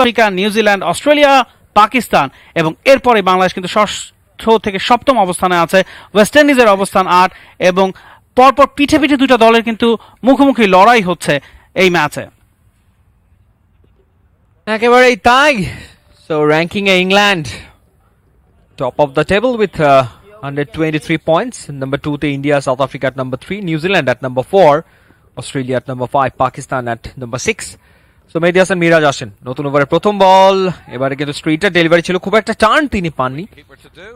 Africa, New Zealand, Australia, Pakistan এবং এরপরে বাংলাদেশ কিন্তু ষষ্ঠ থেকে সপ্তম অবস্থানে আছে। ওয়েস্ট ইন্ডিজের অবস্থান 8 এবং পরপর পিঠে পিঠে দুটো দলের কিন্তু মুখোমুখি লড়াই হচ্ছে এই ম্যাচে। একেবারেই তাই। সো র্যাঙ্কিং এ England top of the table with 123 points. Number 2 তে India, south Africa at number 3, New Zealand at number 4, Australia at number 5, Pakistan at number 6. So Mehedi Hasan Miraz আসেন নতুন ওভারের প্রথম বল। এবারে কিন্তু স্ট্রেইটার ডেলিভারি ছিল, খুব একটা টার্ন তিনি পাননি,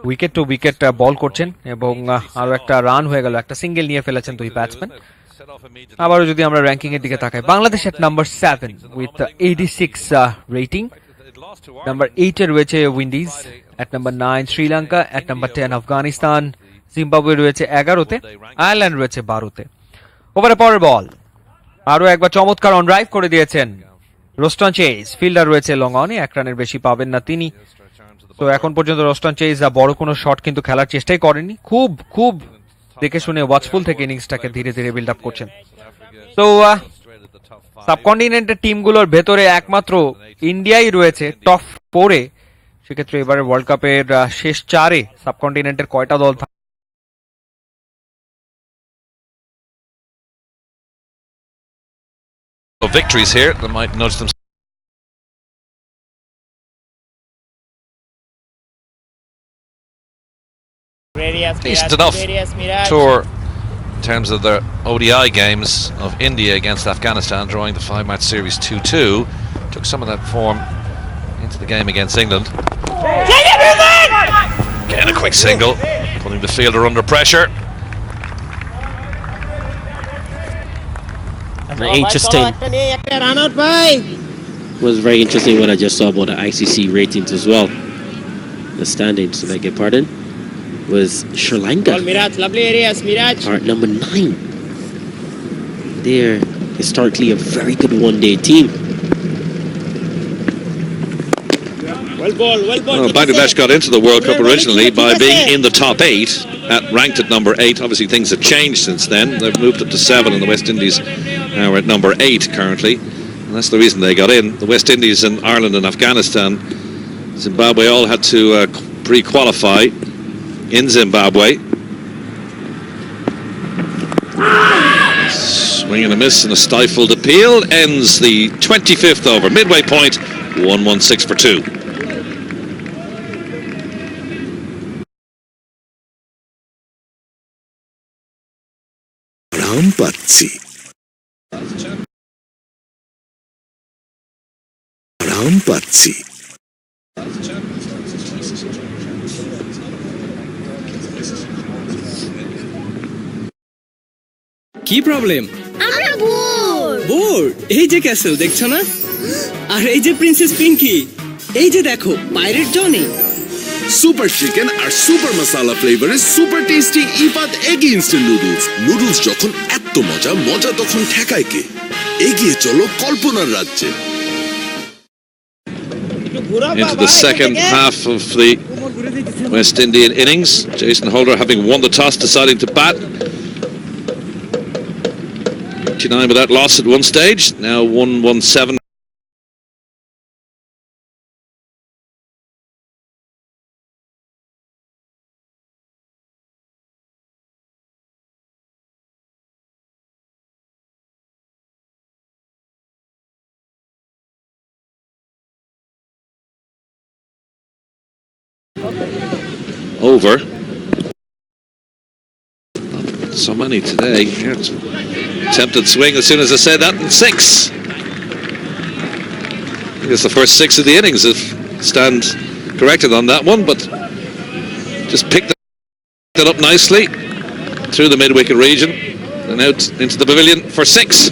উইকেট টু উইকেট বল করছেন এবং আরো একটা রান হয়ে গেল, একটা সিঙ্গেল নিয়ে ফেলেছেন দুই ব্যাটসম্যান। আবারও যদি আমরা র্যাঙ্কিং এর দিকে তাকাই, Bangladesh at number 7 with 86 rating. Number 8 এ রয়েছে Windies, at number 9 Sri Lanka, at number 10 Afghanistan, Zimbabwe রয়েছে 11তে, আয়ারল্যান্ড রয়েছে 12তে। ওভারে পরের বল, আরো একবার চমৎকার অন ড্রাইভ করে দিয়েছেন রোস্টন চেজ। ফিল্ডার রয়েছে লং অনে, 1 রানের বেশি পাবেন না তিনি। তো এখন পর্যন্ত রোস্টন চেজ বড় কোনো শট কিন্তু খেলার চেষ্টাই করেনি, খুব দেখে শুনে ওয়াচফুল থেকে ইনিংসটাকে ধীরে ধীরে বিল্ড আপ করছেন। তো সাবকন্টিনেন্টের টিমগুলোর ভেতরে একমাত্র ইন্ডিয়াই রয়েছে টপ 4-এ। সেক্ষেত্রে এবারে ওয়ার্ল্ড কাপের শেষ 4-এ সাবকন্টিনেন্টের কয়টা দল victories here that might nudge them. Decent enough tour in terms of the ODI games of India against Afghanistan, drawing the 5-match series 2-2. Took some of that form into the game against England. Again a quick single, putting the fielder under pressure. Very interesting. It was very interesting what I just saw about the ICC ratings as well. The standings, beg your pardon, was Sri Lanka. Miraj, lovely areas, Miraj. Part number 9. They're historically a very good one-day team. Well, Bangladesh got into the World Cup originally by being in the top 8, ranked at number 8. Obviously things have changed since then. They've moved up to 7 and the West Indies now are at number 8 currently. And that's the reason they got in. The West Indies and Ireland and Afghanistan, Zimbabwe all had to pre-qualify in Zimbabwe. Swing and a miss and a stifled appeal ends the 25th over. Midway point, 1-1-6 for 2. Rampazzi. Rampazzi. কি problem? আমরা bore. এই যে castle দেখছো না, আর এই যে princess Pinki, এই যে দেখো পাইরেট জনি। সুপার চিকেন আর সুপার মশলা ফ্লেভারের super tasty Ifad eggy instant noodles যখন এত মজা তখন ঠেকায় কে? এগিয়ে চলো কল্পনার রাজ্যে। Into the second half of the West Indian innings, Jason Holder having won the toss deciding to bat. 89 with that loss at one stage, now 1-1-7. Over. So many today. Attempted swing as soon as I said that, and 6. I think it's the first 6 of the innings. If Stand corrected on that one, but just picked it up nicely through the mid-wicket region and out into the pavilion for 6.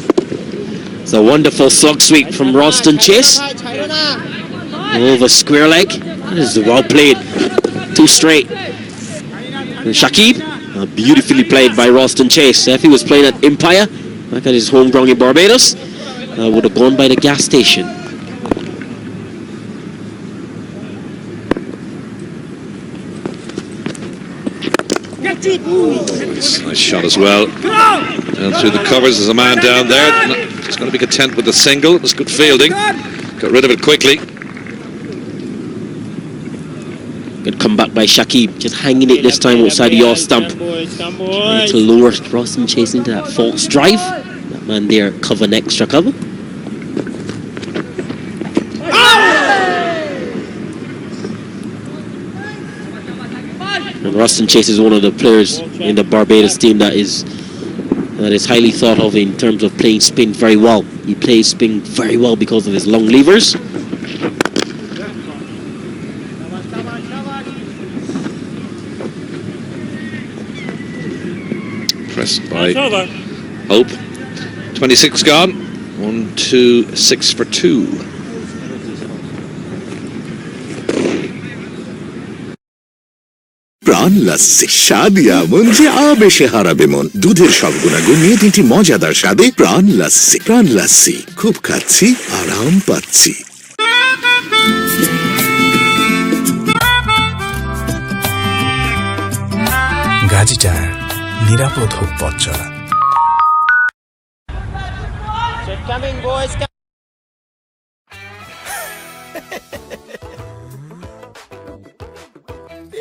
It's a wonderful slug sweep from Ralston Chase. Over square leg. This is well played. 2 straight. And Shakib, beautifully played by Ralston Chase. If he was playing at Empire, back at his home ground in Barbados, would have gone by the gas station. Nice shot as well. Down through the covers, there's a man down there. He's going to be content with the single. It was good fielding. Got rid of it quickly. Good comeback by Shakib, just hanging it this time outside the off stump. Come boys, come Trying boys. to lure Roston Chase into that false drive. That man there covering extra cover. And Roston Chase is one of the players in the Barbados team that is highly thought of in terms of playing spin very well. He plays spin very well because of his long levers. Pressed by Hope. 26 gone. 1, 2, 6 for 2. প্রাণ লাসি স্বাদ এমন যে আবেশে হারাবে মন। দুধের সব গুণাগুণ নিয়ে 3টি মজাদার স্বাদে প্রাণ লাসি। প্রাণ লাসি, খুব খাচ্ছি, আরাম পাচ্ছি। গাজী টায়ার, নিরাপদ হোক পথ চলা। Coming boys.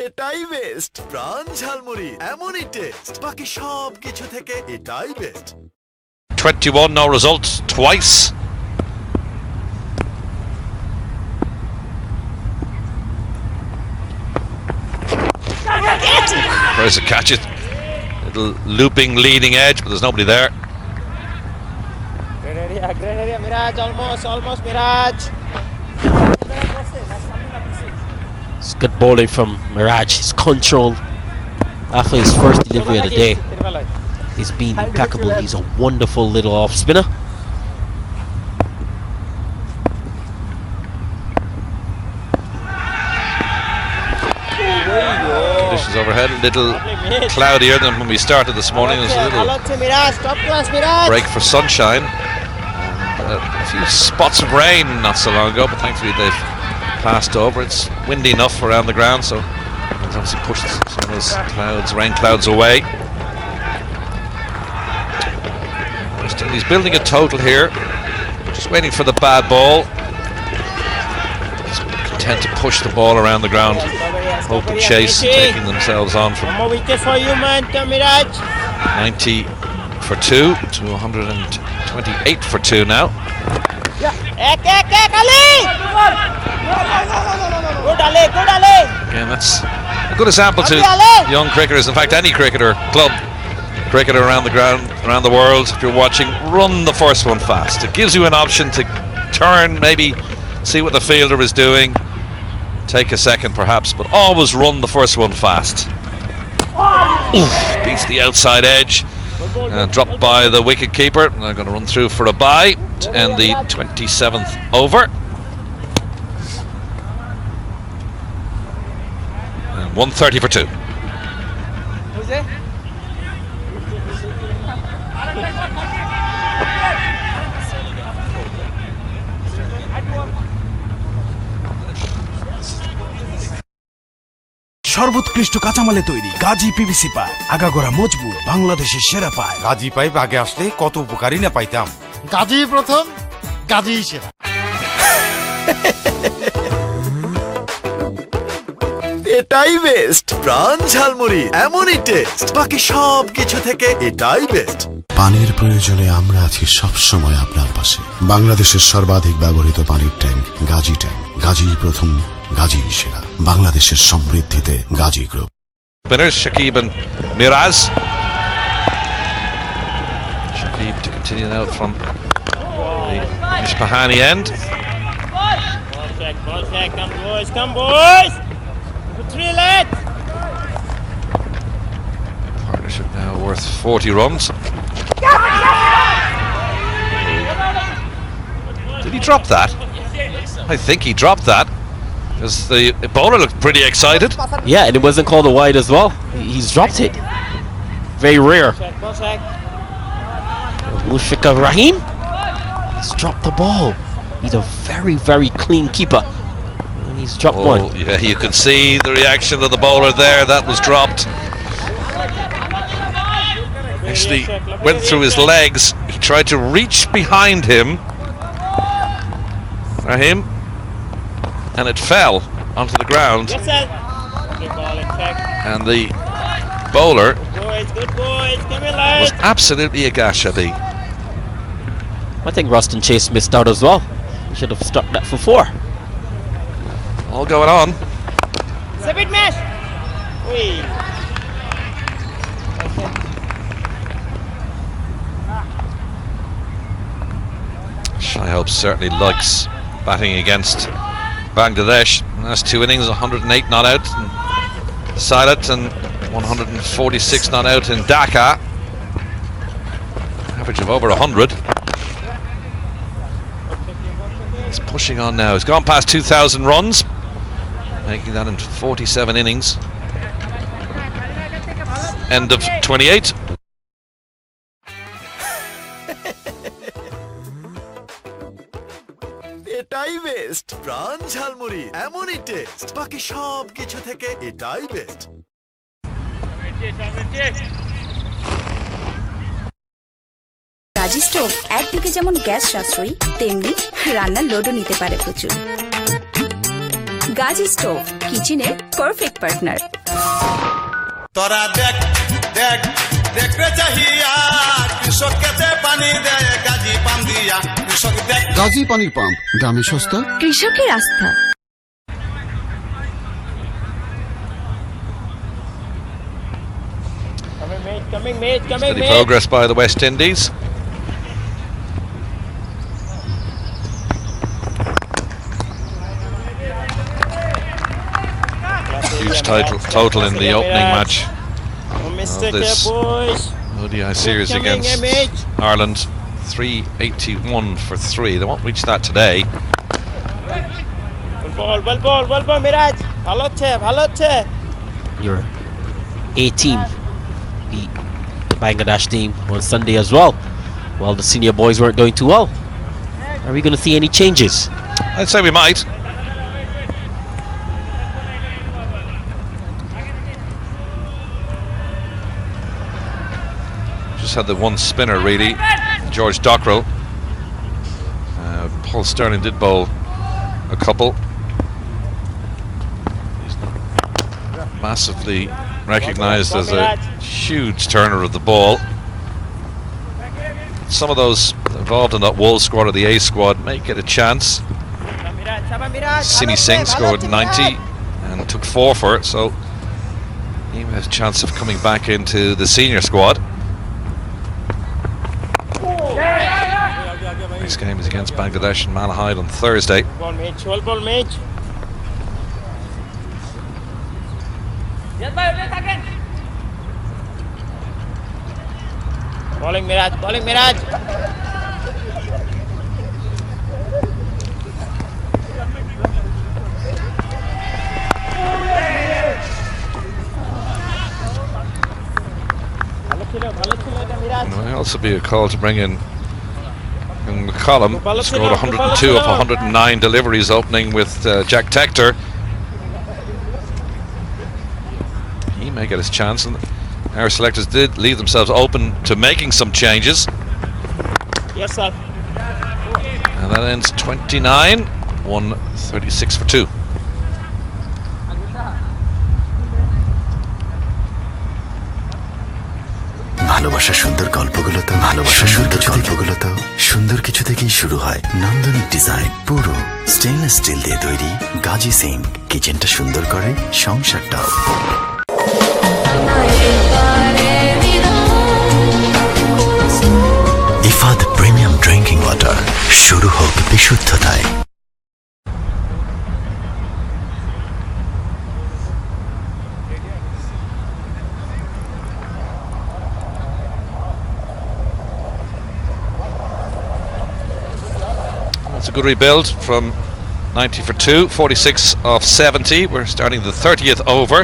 এটাই বেস্ট প্রাণ ঝালমুড়ি, এমনই টেস্ট, বাকি সব কিছু থেকে এটাই best. 21, no results twice. Tries to catch it. Little looping leading edge, but there's nobody there. Great area, Miraj, almost Miraj. It's good bowling from Miraj. His control after his first delivery of the day is been impeccable. He's a wonderful little off spinner. Conditions overhead a little cloudier than when we started this morning. There's a little To Miraj, top class Miraj. break for sunshine. A few spots of rain not so long ago, but thankfully they've passed over. It's windy enough around the ground, so it's obviously pushed some of those clouds, rain clouds away. He's building a total here, just waiting for the bad ball. He's content to push the ball around the ground, Hope and Chase taking themselves on from One more wicket for you, man. Come, Miraj. 90 for 2 to 128 for 2 now. Ali! Good, Ali. Again, that's a good example to young cricketers. In fact, any cricketer, club cricketer around the ground, around the world, if you're watching, run the first one fast. It gives you an option to turn, maybe see what the fielder is doing, take a second perhaps, but always run the first one fast. Oof, beats the outside edge. Dropped by the wicket keeper. They're going to run through for a bye to end the 27th over. And 130 for 2. সর্বোৎকৃষ্ট কাঁচামালে তৈরি Gazi PVC pipe, আগাগোড়া মজবুত, বাংলাদেশের সেরা pipe. Gazi pipe আগে আসলে কত উপকারী না পাইতাম। গাজী প্রথম, গাজী সেরা। এটাই বেস্ট প্রাণ ঝালমুড়ি, এমনই টেস্ট, বাকি সব কিছু থেকে এটাই বেস্ট। পানির প্রয়োজনে আমরা আছি সব সময় আপনার পাশে। বাংলাদেশের সর্বাধিক ব্যবহৃত পানির ট্যাঙ্ক গাজী ট্যাঙ্ক, গাজী প্রথম, গাজী সেরা, বাংলাদেশের সমৃদ্ধিতে Gazi group. Spinners, Shakib and Miraz. Shakib to continue now from the Ishpahani end. Ball check, come boys. 3 left. Partnership now worth 40 runs. Did he drop that? I think he dropped that. Because the bowler looked pretty excited. Yeah, and it wasn't called a wide as well. He's dropped it. Very rare. Ball check. Mushfiqur Rahim, he's dropped the ball. He's a very, very clean keeper. And he's dropped one. Yeah, you could see the reaction of the bowler there. That was dropped. Actually went through his legs. He tried to reach behind him, Rahim, and it fell onto the ground. Yes, sir. ball attack. And the bowler Good boys, come in was light. absolutely aghast at the I think Roston Chase missed out as well. He should have struck that for 4. all going on. Submit match. Wee. Shai Hope certainly likes batting against Bangladesh. Last 2 innings, 108 not out in Sylhet and 146 not out in Dhaka. Average of over 100. He's pushing on now. He's gone past 2,000 runs, making that in 47 innings. End of 28. এটাই best প্রাণ ঝালমুড়ি এমনই test বাকি সব কিছু থেকে এটাই best Gazi stove একদিকে যেমন গ্যাস সাশ্রয়ী তেমনি রান্নার লোডও নিতে পারে প্রচুর। গাজি স্টোভ কিচেনের পারফেক্ট পার্টনার। তোরা দেখ দেখ দেখতে চাহিয়া কৃষক কেতে পানি দেয় গাজি পাম দিয়া কৃষক দেখ গাজী পানির পাম্প দামে সস্তা কৃষকের আস্থা। Coming mate. Steady progress by the West Indies. Huge total in the opening match of this ODI series against Ireland. 381 for 3. They won't reach that today. Well ball, Miraj. ভালো হচ্ছে. Your A team beat the Bangladesh team on Sunday as well. Well, the senior boys weren't doing too well. Are we going to see any changes? I'd say we might. Just had the one spinner really, George Dockrell. Paul Sterling did bowl a couple. He's massively recognised as a huge turner of the ball. Some of those involved in that Wolves squad or the A squad may get a chance. Simi Singh scored 90 and took 4 for it, so he has a chance of coming back into the senior squad. Next game is against Bangladesh in Malahide on Thursday. Ball mate. Bowling Miraj. There may also be a call to bring in McCollum, scored 102 of 109 deliveries opening with Jack Tector. He may get his chance, and our selectors did leave themselves open to making some changes. Yes, sir. And that ends 29, 136 for 2. ভালোবাসা সুন্দর গল্পগুলো তো ভালোবাসা সুন্দর গল্পগুলো তো সুন্দর কিছু থেকেই শুরু হয়। নান্দনিক ডিজাইন পুরো স্টেনলেস স্টিল দিয়ে তৈরি গাজী সিঙ্ক কিচেনটা সুন্দর করে সংসারটাও। ইফাদ প্রিমিয়াম ড্রিঙ্কিং ওয়াটার, শুরু হোক বিশুদ্ধতায়। It's a good rebuild from 90 for 2, 46 off 70. We're starting the 30th over.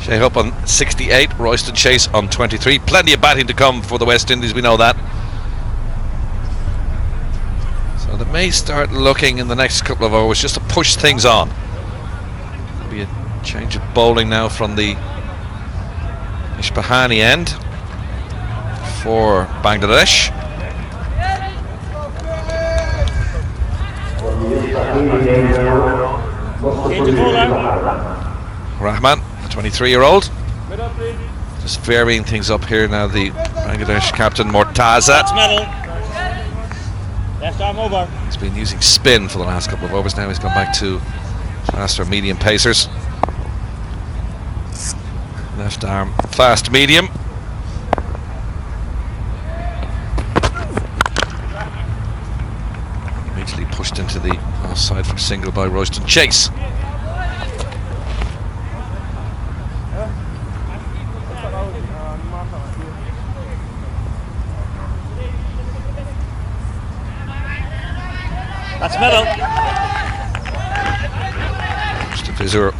Shai Hope on 68, Royston Chase on 23. Plenty of batting to come for the West Indies, we know that. So they may start looking in the next couple of overs just to push things on. There'll be a change of bowling now from the Ishbahani end for Bangladesh. Rahman 23-year-old. Just varying things up here now. The Bangladesh captain Mortaza. That's metal. Left arm over. He's been using spin for the last couple of overs. Now he's gone back to faster medium pacers. Left arm fast medium. Immediately pushed into the offside for single by Royston Chase. That's metal. Mustafizur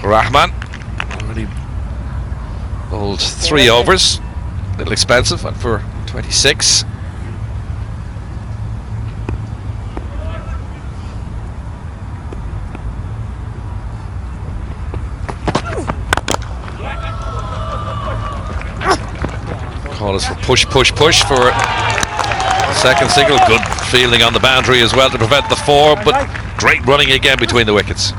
Rahman already bowled 3 overs. A little expensive, went for 26. Call is for push for second single. Good fielding on the boundary as well to prevent the 4, but great running again between the wickets.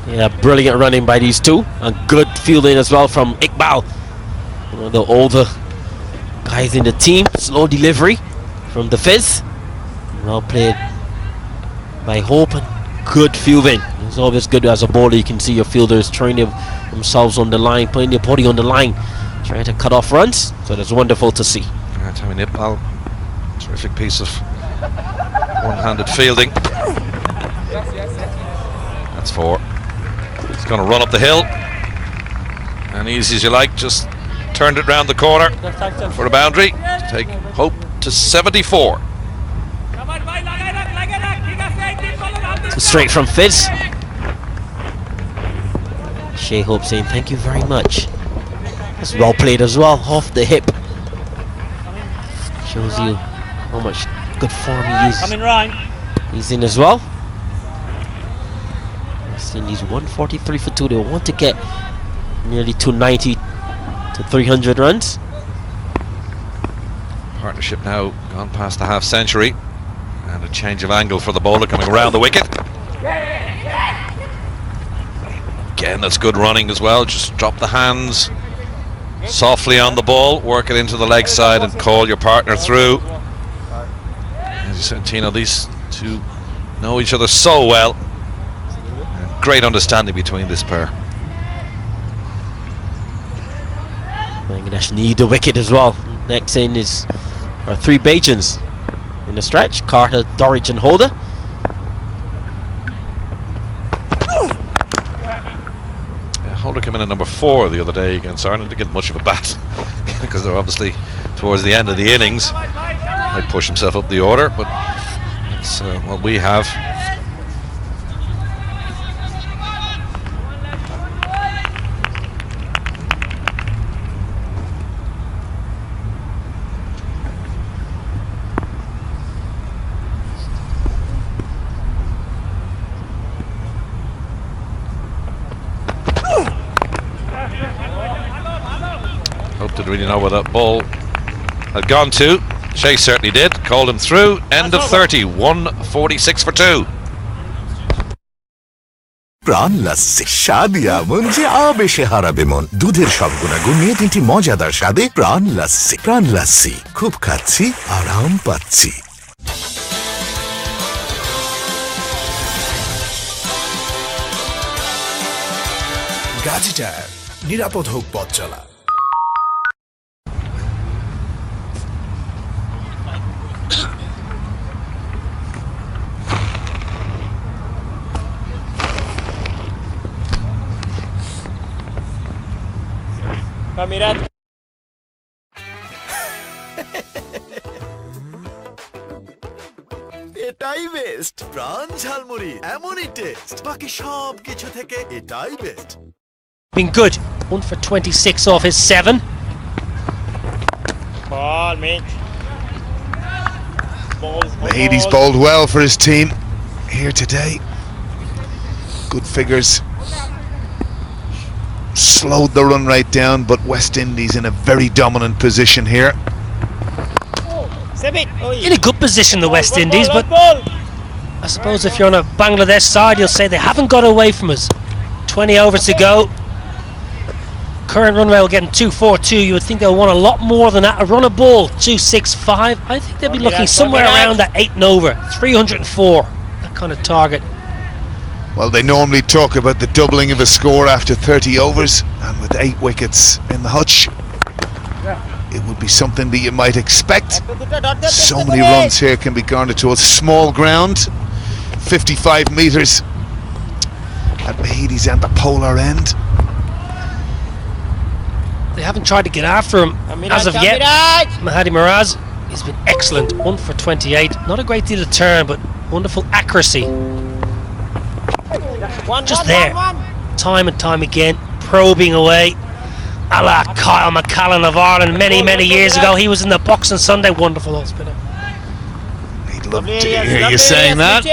Yeah, brilliant running by these two, and good fielding as well from Iqbal, one of the older guys in the team. Slow delivery from the Fizz, well played by Hope, and good fielding. It's always good as a bowler, you can see your fielders training themselves on the line, putting their body on the line, trying to cut off runs, so that's wonderful to see. Tammy Iqbal, terrific piece of one-handed fielding. That's 4. He's going to run up the hill, and easy as you like, just turned it round the corner for a boundary to take Hope to 74. Straight from Fizz. Shea Hope saying thank you very much. That's well played as well, off the hip. Shows you how much good form he's in as well. West Indies 143 for 2. They want to get nearly 290 to 300 runs. Partnership now gone past the half century, and a change of angle for the bowler coming around the wicket. Again, that's good running as well. Just drop the hands softly on the ball, work it into the leg side, and call your partner through. As you said, Tino, these two know each other so well. Great understanding between this pair. Bangladesh need the wicket as well. Next in is our 3 Bajans in the stretch: Carter, Dorridge and Holder. Holder came in at number 4 the other day against Ireland. Didn't get much of a bat because they're obviously towards the end of the innings. Might push himself up the order, but that's what we have. Didn't really know where that ball had gone to. Chase certainly did. Called him through. End of 30. 146 for 2. প্রাণ লাসসি স্বাদ এমন যে আবেশে হারাবে মন। দুধের সব গুণাগুণ নিয়ে 3টি মজাদার স্বাদে প্রাণ লাসসি। প্রাণ লাসসি, খুব খাচ্ছি, আরাম পাচ্ছি। গাজী টায়ার, নিরাপদ হোক পথ চলা। Mirad. এটাই বেস্ট প্রাণ ঝালমুড়ি, এমনই টেস্ট, বাকি সব কিছু থেকে এটাই best. Been good. 1 for 26 off his 7. Ball, mate. He's bowled well for his team here today. Good figures. Slowed the run rate down, but West Indies in a very dominant position here. In a good position, the West Indies, but I suppose if you're on a Bangladesh side, you'll say they haven't got away from us. 20 overs to go. current run rate getting 2.42. You would think they'll want a lot more than that. A run of ball 2.65. I think they'll be looking somewhere around that 8 and over, 304. That kind of target. Well, they normally talk about the doubling of a score after 30 overs, and with 8 wickets in the hutch, it would be something that you might expect. So many runs here can be garnered to a small ground, 55 metres at Mahedi's end, the polar end. They haven't tried to get after him as of yet. Mahedi Miraz, he's been excellent, 1 for 28. Not a great deal of turn, but wonderful accuracy. Just there, time and time again, probing away. A la Kyle McCallan of Ireland many years ago. He was in the box on Sunday. Wonderful old spinner. He'd love to hear you saying that.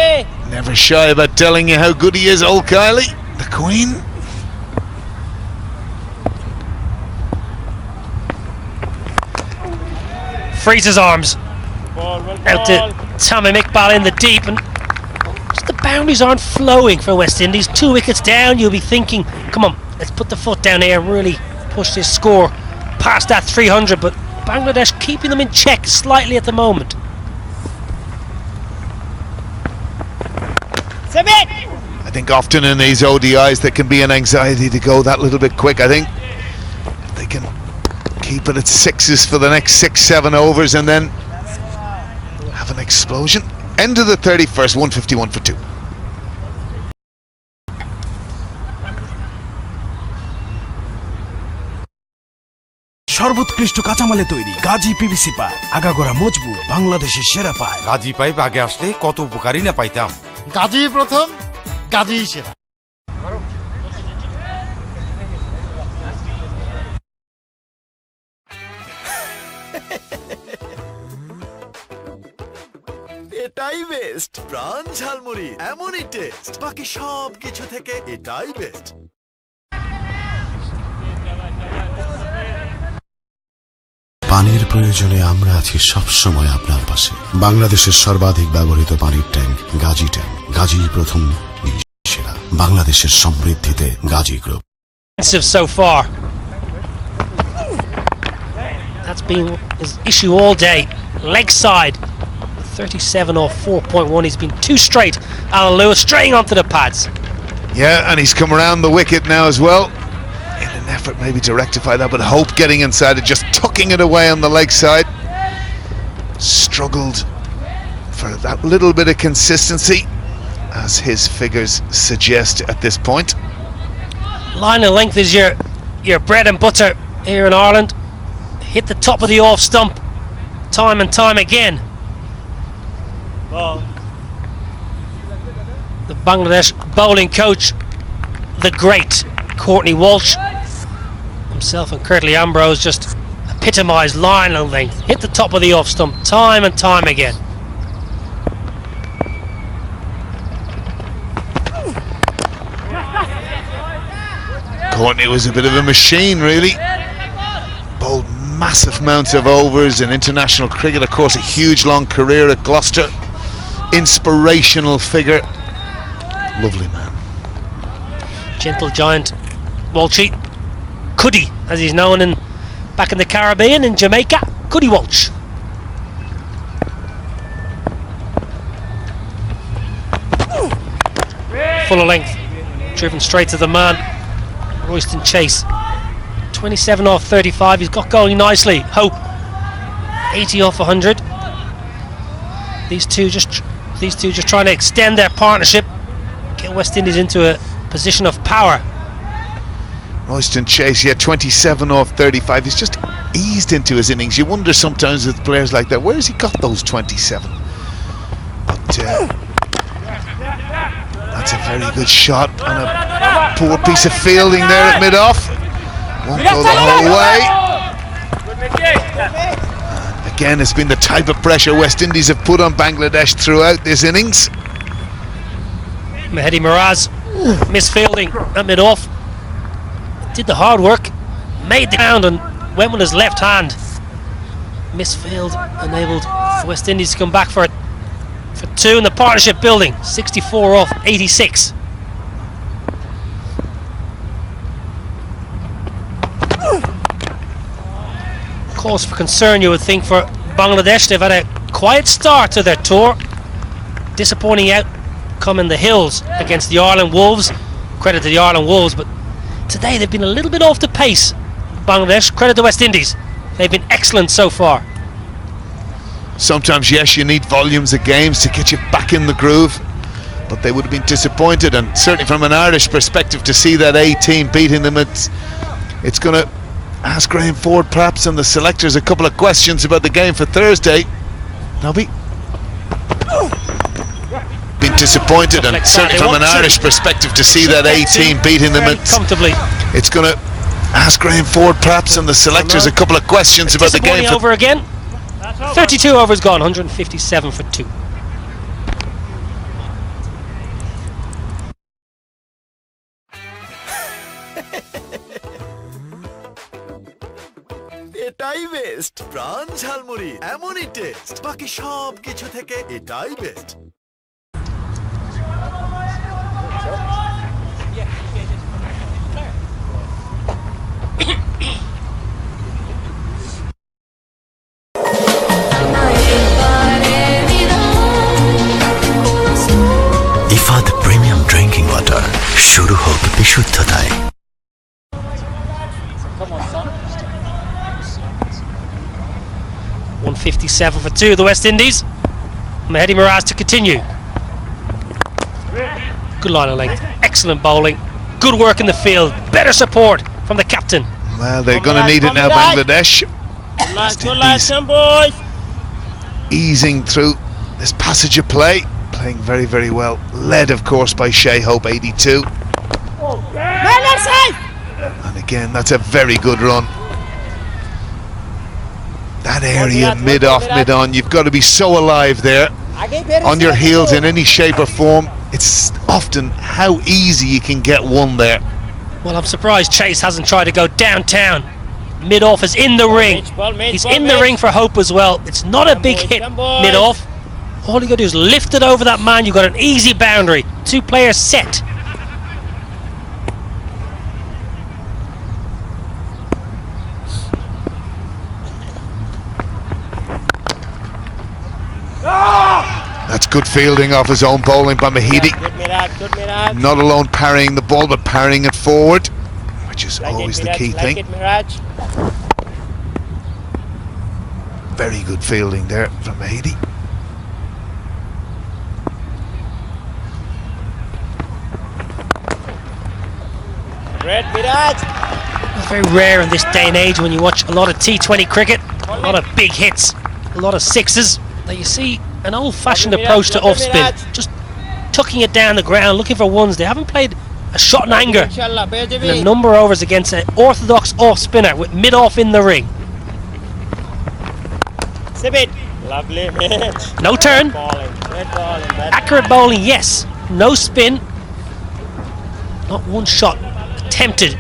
Never shy about telling you how good he is, old Kylie, the Queen. Frees his arms. Out to Tammy Iqbal in the deep, and just the boundaries aren't flowing for West Indies. 2 wickets down, you'll be thinking, come on, let's put the foot down here and really push this score past that 300, but Bangladesh keeping them in check slightly at the moment. I think often in these ODIs there can be an anxiety to go that little bit quick. I think if they can keep it at 6s for the next 6-7 overs and then have an explosion. End of the 31st, 151 for 2. সর্বোৎকৃষ্ট কাঁচামালে তৈরি Gazi PVC pipe আগাগোড়া মজবুত বাংলাদেশের সেরা pipe Gazi pipe আগে আসলে কত উপকারই না পাইতাম গাজী প্রথম গাজী সেরা এটাই বেস্ট প্রাণ ঝালমুড়ি এমনই টেস্ট বাকি সব কিছু থেকে এটাই বেস্ট পানির প্রয়োজনে আমরা আছি সব সময় আপনার পাশে বাংলাদেশের সর্বাধিক ব্যবহৃত পানির ট্যাঙ্ক গাজী ট্যাঙ্ক গাজীর প্রথম সেরা বাংলাদেশের সমৃদ্ধিতে Gazi group So far, that's been his issue all day. Leg side, 37 off 4.1. He's been too straight. Alan Lewis straying onto the pads. Yeah, and he's come around the wicket now as well. In an effort maybe to rectify that, but Hope getting inside it, just tucking it away on the leg side. Struggled for that little bit of consistency, as his figures suggest at this point. Line of length is your bread and butter here in Ireland. Hit the top of the off stump time and time again. The Bangladesh bowling coach, the great Courtney Walsh, himself and Curtly Ambrose just epitomised line of length. Hit the top of the off stump time and time again. Courtney was a bit of a machine, really. Bowled massive amounts of overs in international cricket. Of course, a huge long career at Gloucester. Inspirational figure. Lovely man. Gentle giant Walshy. Cuddy, as he's known back in the Caribbean, in Jamaica. Cuddy Walsh. Full of length. Driven straight to the man. Royston Chase. 27 off 35. He's got going nicely. Hope. 80 off 100. These two just trying to extend their partnership, get West Indies into a position of power. Royston Chase, yeah, 27 off 35. He's just eased into his innings. You wonder sometimes with players like that, where has he got those 27? But that's a very good shot and a poor piece of fielding there at mid-off. Won't go the whole way. Again, it's been the type of pressure West Indies have put on Bangladesh throughout this innings. Mahedi Miraz misfielding at mid-off. Did the hard work, made the round and went with his left hand. Misfield enabled West Indies to come back for 2 in the partnership building. 64 off 86. Cause for concern, you would think, for Bangladesh. They've had a quiet start to their tour. Disappointing outcome in the Hills against the Ireland Wolves. Credit to the Ireland Wolves, but today they've been a little bit off the pace. Bangladesh, credit to West Indies. They've been excellent so far. Sometimes, yes, you need volumes of games to get you back in the groove, but they would have been disappointed, and certainly from an Irish perspective, to see that A team beating them, it's going to ask Graham Ford perhaps and the selectors a couple of questions about the game for Thursday. Nobby? Been disappointed, and certainly from an Irish perspective, to see that A team beating them, it's going to ask Graham Ford perhaps and the selectors a couple of questions about the game. Over again. 32 overs gone, 157 for 2. এটাই best প্রাণ ঝালমুড়ি এমনই test বাকি সব কিছু থেকে এটাই best Ifad premium drinking water শুরু হোক বিশুদ্ধতায় Come on, son. 157 for 2, the West Indies. Mehdi Miraz to continue. Good line of length, excellent bowling, good work in the field, better support from the captain. Well, they're going to need it now, Bangladesh. boys. Easing through this passage of play, playing very, very well. Led, of course, by Shea Hope, 82. And again, that's a very good run. That area, mid-off, mid-on, you've got to be so alive there, on your heels in any shape or form. It's often how easy you can get one there. Well, I'm surprised Chase hasn't tried to go downtown. Mid-off is in the ring. He's in the ring for Hope as well. It's not a big hit mid-off. All you got to do is lift it over that man. You've got an easy boundary. 2 players set. That's good fielding off his own bowling by Mahidi. Not alone parrying the ball, but parrying it forward, which is always the key thing. Very good fielding there from Mahidi. Very rare in this day and age when you watch a lot of T20 cricket, a lot of big hits, a lot of sixes, that you see an old-fashioned approach to off-spin, just tucking it down the ground, looking for ones. They haven't played a shot in anger in a number of overs against an orthodox off-spinner with mid-off in the ring. Lovely match. No turn. Great bowling. Accurate bowling, yes. No spin. Not one shot attempted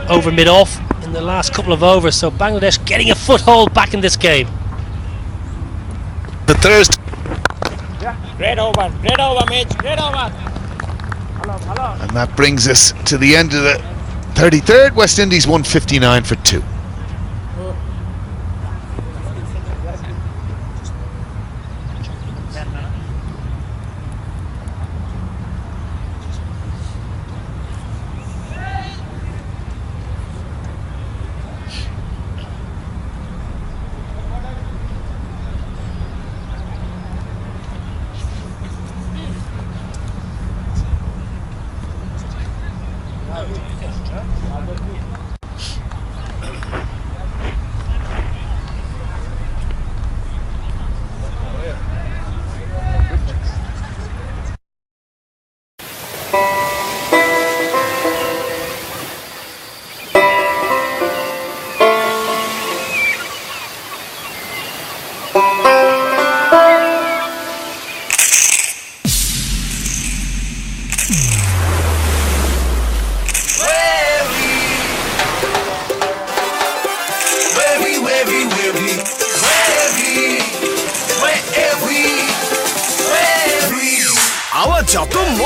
over mid-off in the last couple of overs, so Bangladesh getting a foothold back in this game. The Thursday. Great over, Mitch, great over. And that brings us to the end of the 33rd. West Indies 159 for 2.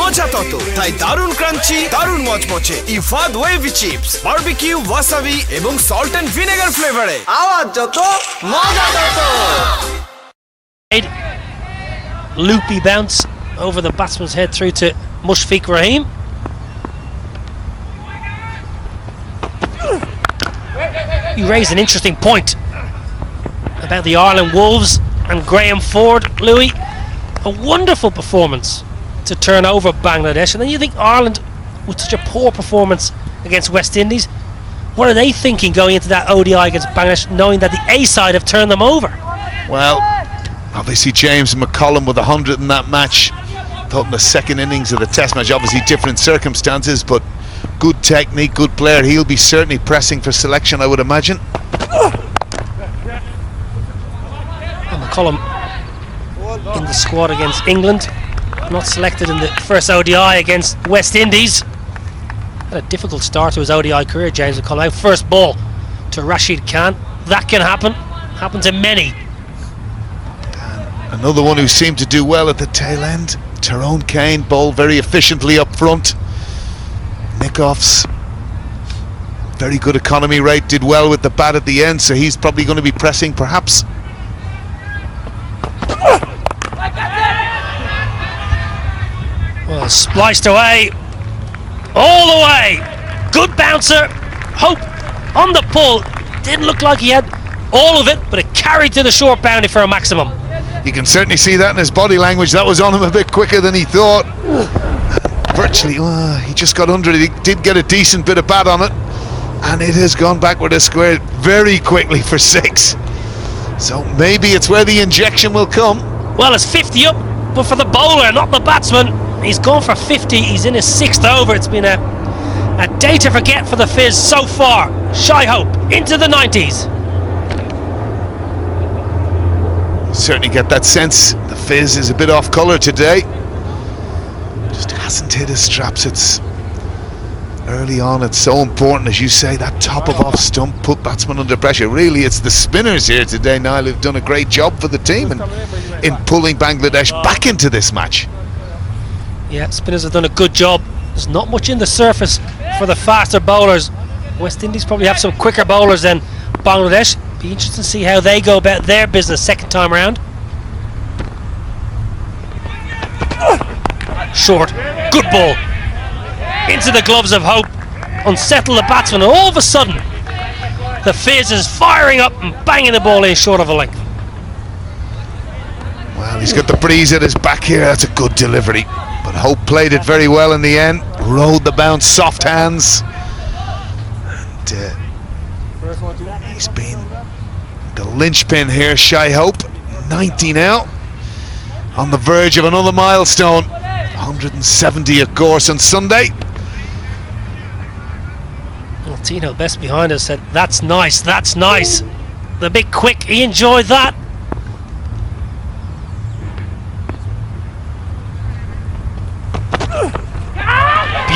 মজা তত, তাই দারুন crunchy, দারুন মচমচে Ifad wavy chips, barbecue, wasabi এবং salt and vinegar ফ্লেভারে। আওয়াজ যত, মজা তত। Loopy bounce over the batsman's head through to Mushfiq Rahim. You raised an interesting point about the Ireland Wolves and Graham Ford, Louis. A wonderful performance to turn over Bangladesh, and then you think Ireland with such a poor performance against West Indies. What are they thinking going into that ODI against Bangladesh, knowing that the A side have turned them over? Well, obviously James McCullum with 100 in that match. Thought in the second innings of the test match, obviously different circumstances, but good technique, good player. He'll be certainly pressing for selection, I would imagine. And McCullum in the squad against England, not selected in the first ODI against West Indies. Had a difficult start to his ODI career, James McCullum. Out first ball to Rashid Khan. That can happen. Happens in many. Another one who seemed to do well at the tail end. Tyrone Kane bowled very efficiently up front. Nickoffs, very good economy rate, did well with the bat at the end, so he's probably going to be pressing perhaps. Well, spliced away, all the way. Good bouncer. Hope on the pull. Didn't look like he had all of it, but it carried to the short boundary for a maximum. You can certainly see that in his body language. That was on him a bit quicker than he thought. Virtually, he just got under it. He did get a decent bit of bat on it, and it has gone backward a square very quickly for 6. So maybe it's where the injection will come. Well, it's 50 up, but for the bowler, not the batsman. He's gone for 50. He's in his 6th over. It's been a day to forget for the Fizz so far. Shy Hope into the 90s. Certainly get that sense. The Fizz is a bit off colour today. Just hasn't hit his straps. It's early on. It's so important, as you say, that top of off stump put batsmen under pressure. Really, it's the spinners here today, Niall, who've done a great job for the team in pulling Bangladesh back into this match. Yeah, spinners have done a good job. There's not much in the surface for the faster bowlers. West Indies probably have some quicker bowlers than Bangladesh. Be interesting to see how they go about their business second time around. Short, good ball into the gloves of Hope, unsettle the batsman, and all of a sudden the Fizz is firing up and banging the ball in short of a length. Well, he's got the breeze at his back here. That's a good delivery, but Hope played it very well in the end. Rode the bounce, soft hands, and he's been the linchpin here. Shy Hope, 90 now, on the verge of another milestone. 170, of course, on Sunday. Well, Tino Best behind us said, "That's nice, that's nice." The big quick, he enjoyed that.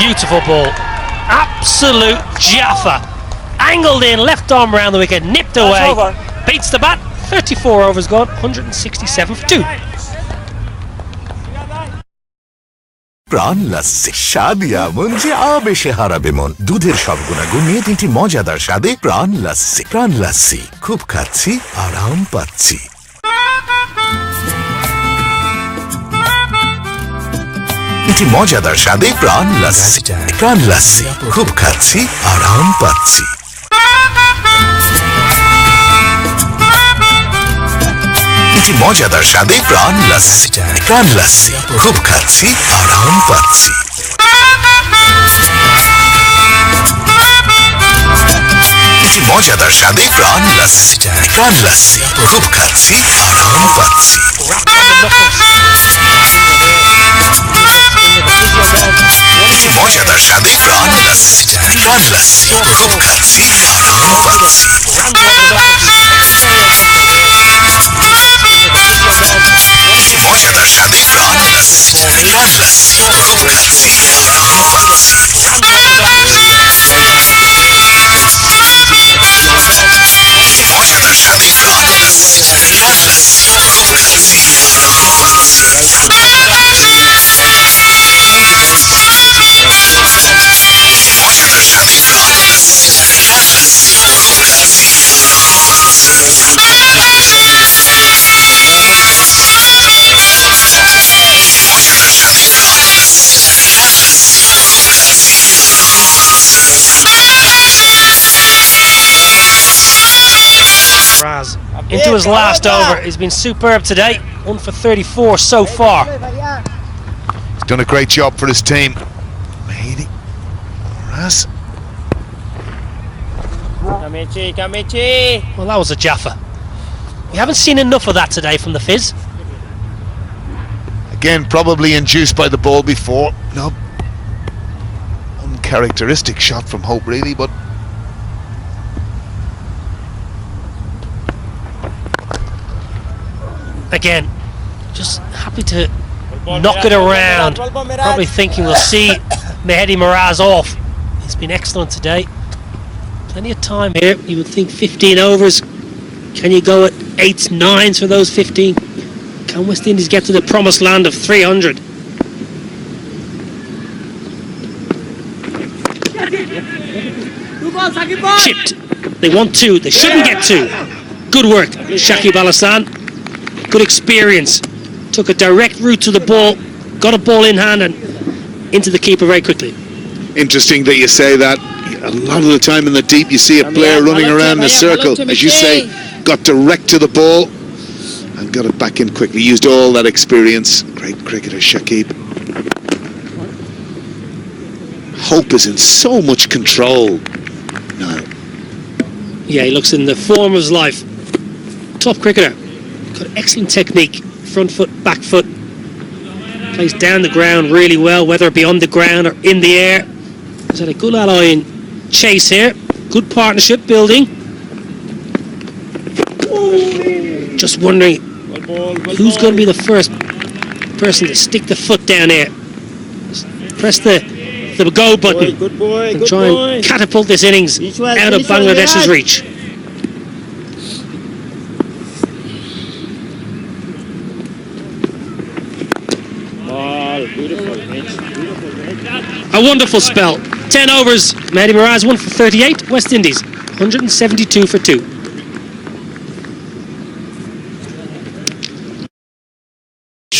Beautiful ball, absolute Jaffa. Angled in, left arm around the wicket, nipped away, beats the bat. 34 overs gone, 167 for 2. প্রাণ লাস্সি, স্বাদ এমন যে আবেশে হারাবে মন। দুধের সব গুণাগুণ নিয়ে 3টি মজাদার স্বাদে প্রাণ লাস্সি। প্রাণ লাস্সি, খুব খাচ্ছি, আরাম পাচ্ছি। এটি মজাদার স্বাদে প্রাণ লাস্সি। প্রাণ লাস্সি, খুব খাচ্ছি, আরাম পাচ্ছি। এটি মজাদার স্বাদে প্রাণ লাস্সি। প্রাণ লাস্সি, খুব খাচ্ছি, আরাম পাচ্ছি। এটি মজাদার স্বাদে প্রাণ লাস্সি। প্রাণ লাস্সি, খুব খাচ্ছি, আরাম পাচ্ছি। এটি মজাদার স্বাদে প্রাণ লাস্সি। প্রাণ লাস্সি, খুব খাচ্ছি, আরাম পাচ্ছি। এটি মজাদার স্বাদে প্রাণ লাস্সি। প্রাণ লাস্সি, খুব খাচ্ছি, আরাম পাচ্ছি। এটি মজাদার স্বাদে প্রাণ লাস্সি। প্রাণ লাস্সি, খুব খাচ্ছি, আরাম পাচ্ছি। into his last over. He's been superb today. 1 for 34 so far. He's done a great job for his team. Mehdi Moraz. Well, that was a Jaffa. We haven't seen enough of that today from the Fizz. Again, probably induced by the ball before. No uncharacteristic shot from Hope, really, but again, just happy to knock it around. Probably thinking we'll see Mehdi Moraz off. He's been excellent today. Plenty of time here. You would think 15 overs. Can you go at 8s, 9s for those 15? Can West Indies get to the promised land of 300? Chipped. They want 2. They shouldn't get 2. Good work, Shakib Al Hassan. Good experience. Took a direct route to the ball. Got a ball in hand and into the keeper very quickly. interesting that you say that. A lot of the time in the deep you see a player running around in a circle, as you say, got direct to the ball and got it back in quickly, used all that experience. Great cricketer Shakib. Hope is in so much control now. Yeah, he looks in the form of his life. Top cricketer. Got excellent technique. Front foot, back foot. Plays down the ground really well, whether it be on the ground or in the air. He's had a good ally in Chase here. Good partnership building. Just wondering who's going to be the first person to stick the foot down here. Press the go button and try and catapult this innings out of Bangladesh's reach. A wonderful spell. 10 overs. Mehdi Moraz 1 for 38. West Indies 172 for 2.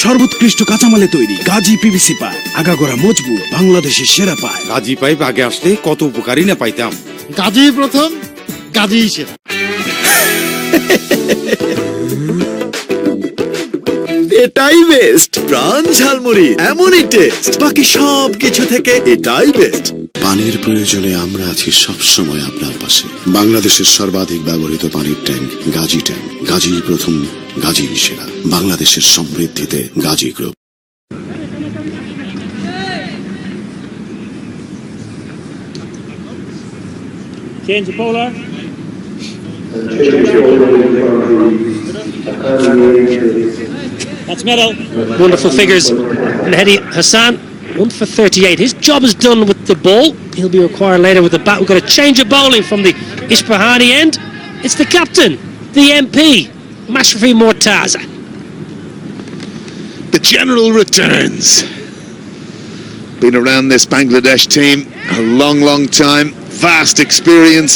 সর্বোৎকৃষ্ট কাঁচামালে তৈরি Gazi PVC pipe আগাগোড়া মজবুত বাংলাদেশের সেরা pipe Gazi pipe আগে আসলে কত উপকারী না পাইতাম গাজী প্রথম গাজী সেরা এটাই বেস্ট প্রাণ ঝালমুড়ি এমনই টেস্ট বাকি সব কিছু থেকে এটাই বেস্ট পানির প্রয়োজনে আমরা আছি সব সময় আপনার পাশে বাংলাদেশের সর্বাধিক ব্যবহৃত পানির ট্যাঙ্ক গাজী ট্যাঙ্ক গাজীর প্রথম গাজী সেরা বাংলাদেশের সমৃদ্ধিতে Gazi group Change the bowler. That's middle. Wonderful figures. Mehdi Hassan 1 for 38. His job is done with the ball. He'll be required later with the bat. We've got a change of bowling from the Isfahani end. It's the captain, the MP, Mashrafi Mortaza. The general returns. Been around this Bangladesh team a long time. Vast experience.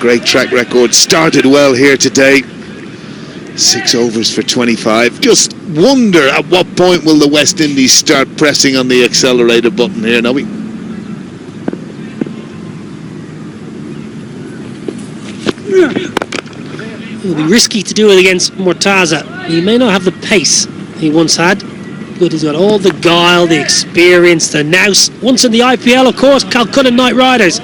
Great track record. Started well here today. 6 overs for 25. Just wonder at what point will the West Indies start pressing on the accelerator button here, Nobby? It'll be risky to do it against Mortaza. He may not have the pace he once had, but he's got all the guile, the experience, the nous. Once in the IPL, of course, Calcutta Knight Riders.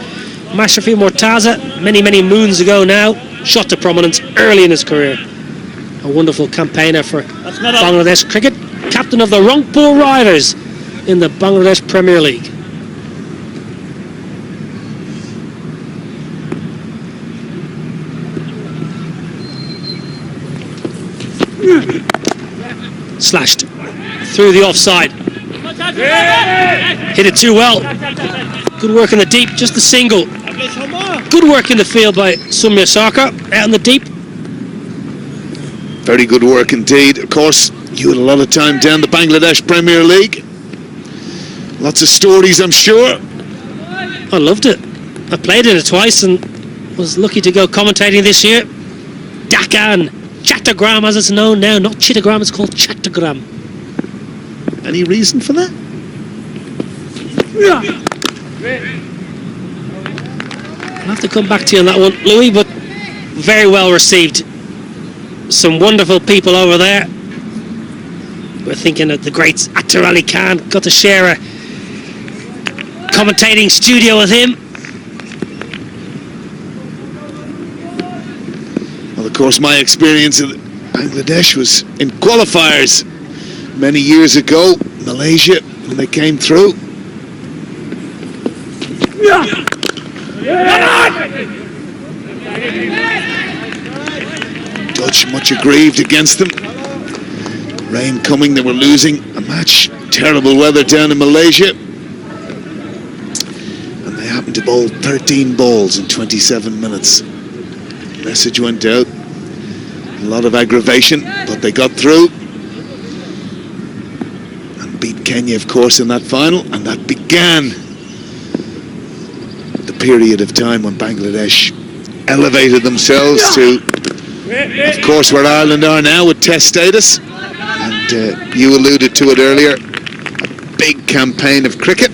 Mashrafi Mortaza, many moons ago now, shot to prominence early in his career. A wonderful campaigner for Bangladesh cricket. Captain of the Rangpur Riders in the Bangladesh Premier League. Slashed through the offside. Hit it too well. Good work in the deep, just the single. Good work in the field by Sumya Sarkar out in the deep. Very good work indeed. Of course, you had a lot of time down the Bangladesh Premier League. Lots of stories, I'm sure. I loved it. I played in it twice and was lucky to go commentating this year. Dhaka and Chattogram as it's known now. Not Chittagram, it's called Chattogram. Any reason for that? I'll have to come back to you on that one, Louis, but very well received. some wonderful people over there. We're thinking of the great Akhtar Ali Khan. Got to share a commentating studio with him. Well, of course, my experience in Bangladesh was in qualifiers many years ago, Malaysia, when they came through. Dutch much aggrieved against them. Rain coming, they were losing a match. Terrible weather down in Malaysia. And they happened to bowl 13 balls in 27 minutes. Message went out. A lot of aggravation, but they got through. And beat Kenya, of course, in that final. And that began the period of time when Bangladesh elevated themselves to, of course, where Ireland are now with test status. And you alluded to it earlier, a big campaign of cricket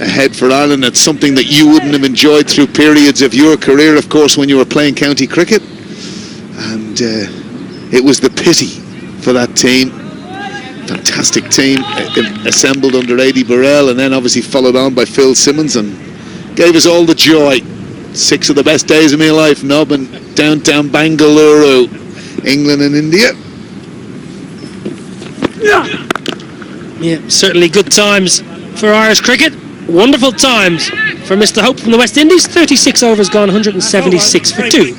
ahead for Ireland. It's something that you wouldn't have enjoyed through periods of your career, of course, when you were playing county cricket. And it was the pity for that team. Fantastic team assembled under Adi Burrell, and then obviously followed on by Phil Simmons, and gave us all the joy. 6 of the best days of my life, Nob, in downtown Bangalore, England and India. Yeah, certainly good times for Irish cricket. Wonderful times for Mr. Hope from the West Indies. 36 overs gone, 176 for 2.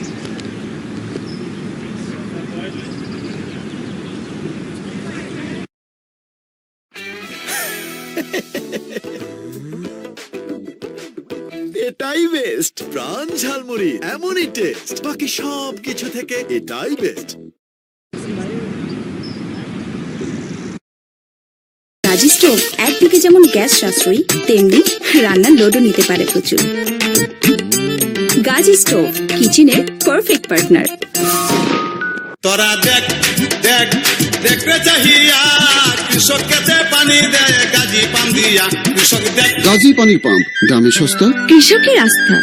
এটাই best প্রাণ ঝালমুড়ি এমনই test বাকি সব কিছু থেকে এটাই best Gazi stove একদিকে যেমন গ্যাস সাশ্রয়ী তেমনি রান্নার লোডও নিতে পারে প্রচুর। গাজি স্টোভ কিচেনের পারফেক্ট পার্টনার। তোরা দেখ দেখ দেখরে চাহিয়া কৃষক কেতে পানি দেয় গাজি পাম দিয়া কৃষক দেখ গাজী পানির পাম্প দামে সস্তা কৃষকের আস্থা।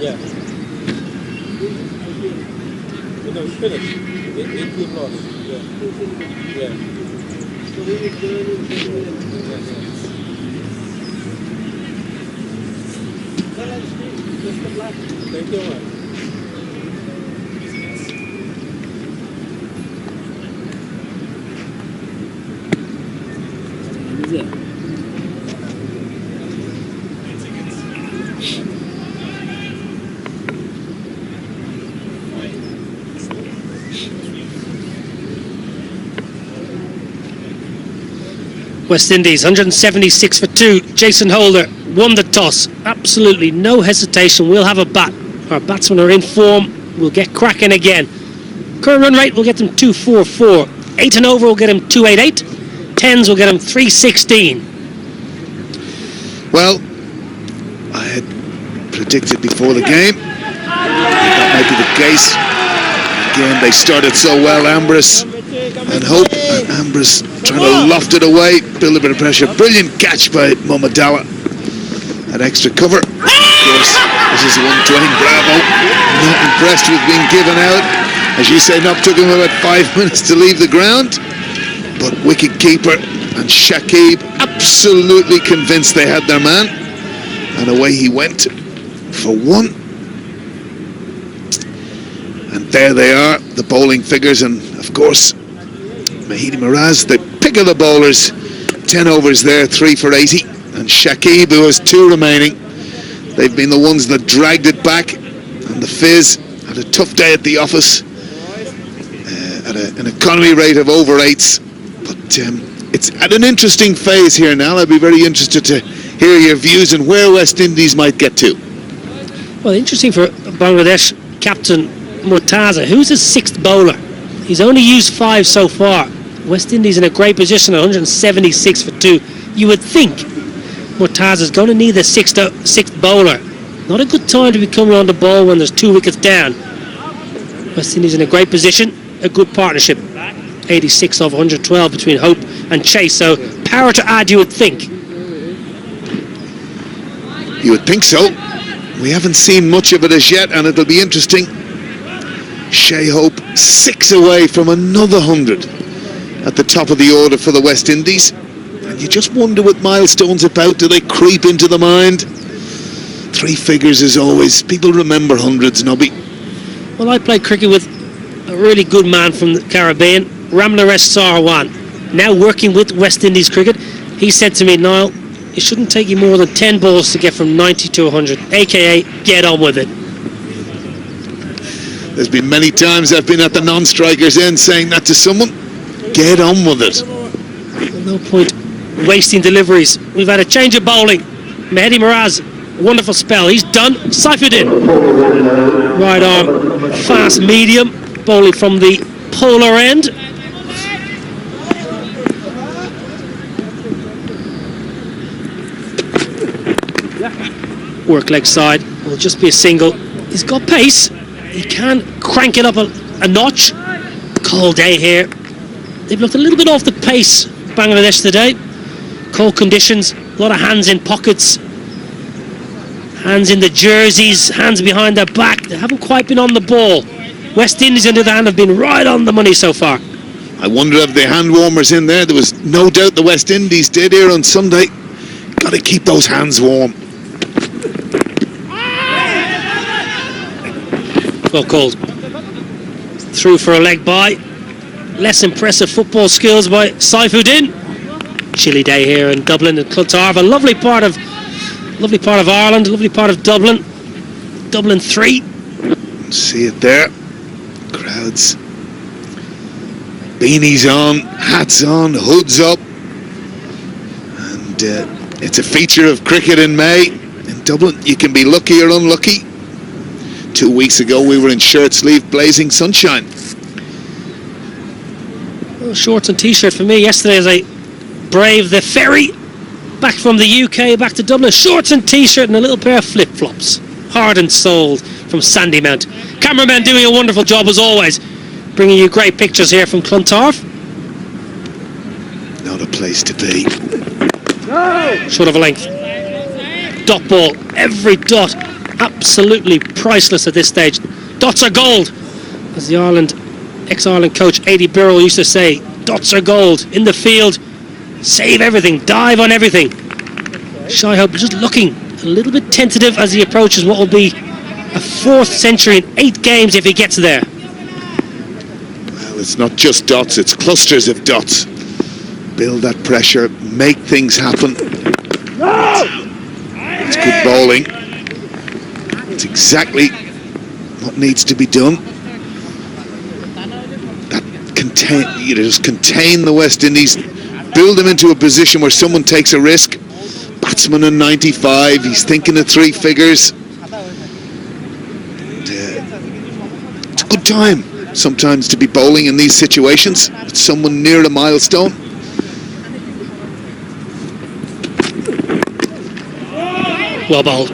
Yeah. No, it's finished. 18 lost. Yeah. Yeah. Thank you, man. West Indies, 176 for 2. Jason Holder won the toss. Absolutely no hesitation. We'll have a bat. Our batsmen are in form. We'll get cracking again. Current run rate will get them 244. 8 and over will get them 288. 10s will get them 316. Well, I had predicted before the game that might be the case. Again, they started so well, Ambrose and Hope. And Ambrose trying to loft it away, build a bit of pressure. Brilliant catch by Mohammadallah at extra cover. Of course, this is one Dwayne Bravo. Not impressed with being given out. As you say, Knock took him about 5 minutes to leave the ground. But wicket keeper and Shakib absolutely convinced they had their man. And away he went for one. And there they are, the bowling figures. And of course, Mahidi Miraz, the pick of the bowlers. 10 overs there, 3 for 80. And Shakib, who has 2 remaining. They've been the ones that dragged it back. And the Fizz had a tough day at the office, at an economy rate of over 8s, but it's at an interesting phase here now. I'd be very interested to hear your views on where West Indies might get to. Well, interesting for Bangladesh captain Murtaza, who's his 6th bowler. He's only used 5 so far. West Indies in a great position at 176 for 2. You would think Murtaza's going to need the 6th bowler. Not a good time to be coming on the ball when there's 2 wickets down. West Indies in a great position, a good partnership. 86 off 112 between Hope and Chase, so power to add, you would think. You would think so. We haven't seen much of it as yet, and it'll be interesting. Shea Hope 6 away from another 100 at the top of the order for the West Indies. And you just wonder what milestones about, do they creep into the mind? 3 figures as always. People remember hundreds, Nobby. Well, I played cricket with a really good man from the Caribbean, Ramnaresh Sarwan, now working with West Indies cricket. He said to me, Niall, it shouldn't take you more than 10 balls to get from 90 to 100, aka get on with it. There's been many times I've been at the non-strikers end saying that to someone. Get on with it. No point wasting deliveries. We've had a change of bowling. Mehdi Miraz, wonderful spell. He's done. Saifuddin, right arm, fast medium, bowling from the polar end. Work leg side, will just be a single. He's got pace. He can crank it up a notch. Cold day here. They've looked a little bit off the pace, Bangladesh, today. Cold conditions, a lot of hands in pockets, hands in the jerseys, hands behind their back. They haven't quite been on the ball. West Indies, on the other hand, have been right on the money so far. I wonder if the hand warmers in there. There was no doubt the West Indies did here on Sunday. Got to keep those hands warm. Well called. Through for a leg by. Less impressive football skills by Saifuddin. Chilly day here in Dublin and Clontarf. A lovely part of Ireland, a lovely part of Dublin. Dublin 3. See it there. Crowds. Beanies on, hats on, hoods up. And it's a feature of cricket in May. In Dublin, you can be lucky or unlucky. 2 weeks ago, we were in shirt sleeve, blazing sunshine. Well, shorts and t-shirt for me yesterday as I braved the ferry back from the UK back to Dublin. Shorts and t-shirt and a little pair of flip-flops. Heart and soul from Sandymount. Cameraman doing a wonderful job as always, bringing you great pictures here from Clontarf. Not a place to be. Short of a length. Dot ball, every dot absolutely priceless at this stage. Dots are gold, as the ex-Ireland coach Aidy Birrell used to say. Dots are gold in the field. Save everything, dive on everything. Shai Hope just looking a little bit tentative as he approaches what will be a 4th century in 8 games if he gets there. Well, it's not just dots, it's clusters of dots. Build that pressure, make things happen. It's good bowling. It's exactly what needs to be done. You just contain the West Indies, build them into a position where someone takes a risk. Batsman in 95, he's thinking of 3 figures. And, it's a good time sometimes to be bowling in these situations with someone near a milestone. Well bowled.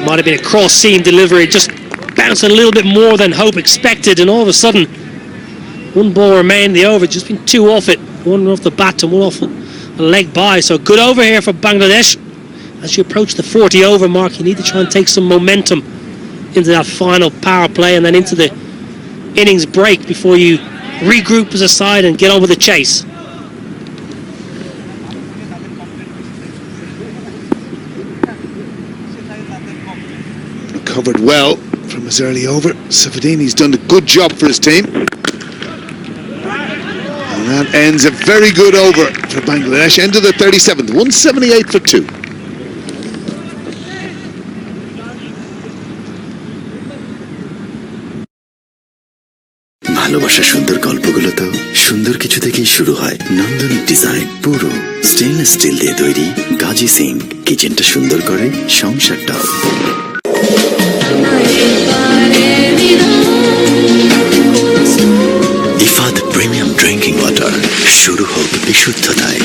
Might have been a cross-seam delivery, just bounced a little bit more than Hope expected, and all of a sudden 1 ball remained in the over, just been 2 off it. 1 off the bat and 1 off a leg by. So good over here for Bangladesh. As you approach the 40 over mark, you need to try and take some momentum into that final power play and then into the innings break before you regroup as a side and get on with the chase. Recovered well from his early over. Saifuddin's done a good job for his team. And that ends a very good over for Bangladesh. End of the 37th, 178 for 2. ভালোবাসার সুন্দর গল্পগুলো তো সুন্দর কিছু থেকেই শুরু হয়। নান্দনিক ডিজাইন, পুরো স্টেনলেস স্টিল দিয়ে তৈরি। গাজি সিঙ্ক, কিচেনটা সুন্দর করে, সংসারটাও। ইফাদ প্রিমিয়াম ড্রিঙ্কিং ওয়াটার, শুরু হোক বিশুদ্ধতায়।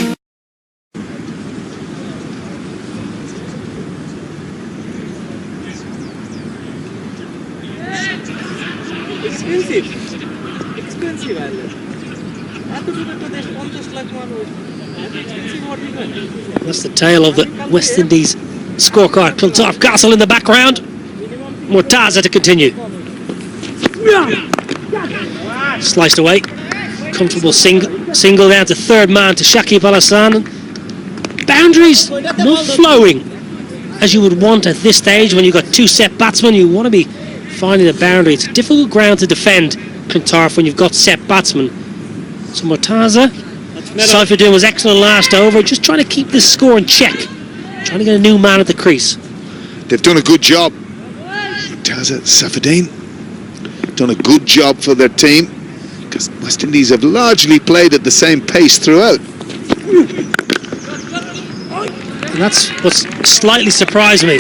Expensive island. That's the tail of the West Indies scorecard. Clontarf Castle in the background. Mortaza to continue. Sliced away. Comfortable single down to third man to Shakib Al Hassan. Boundaries not flowing as you would want at this stage when you've got two set batsmen. You want to be finding the boundary. It's difficult ground to defend Clontarf when you've got set batsmen. So Mortaza, Saifuddin was excellent last over, just trying to keep this score in check, trying to get a new man at the crease. They've done a good job. Mortaza, Saifuddin, done a good job for their team, because West Indies have largely played at the same pace throughout. And that's what's slightly surprised me.